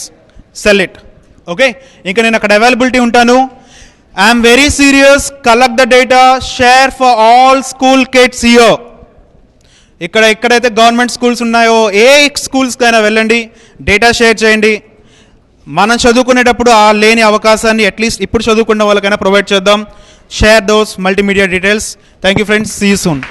sell it. Okay, ఇంకా నేను అక్కడ అవైలబిలిటీ ఉంటాను. I'm very serious, collect the data, share for all school kids here. ఇక్కడ ఎక్కడైతే గవర్నమెంట్ స్కూల్స్ ఉన్నాయో ఏ స్కూల్స్కైనా వెళ్ళండి, డేటా షేర్ చేయండి. మనం చదువుకునేటప్పుడు ఆ లేని అవకాశాన్ని అట్లీస్ట్ ఇప్పుడు చదువుకున్న వాళ్ళకైనా ప్రొవైడ్ చేద్దాం. Share those multimedia details. Thank you friends, see you soon.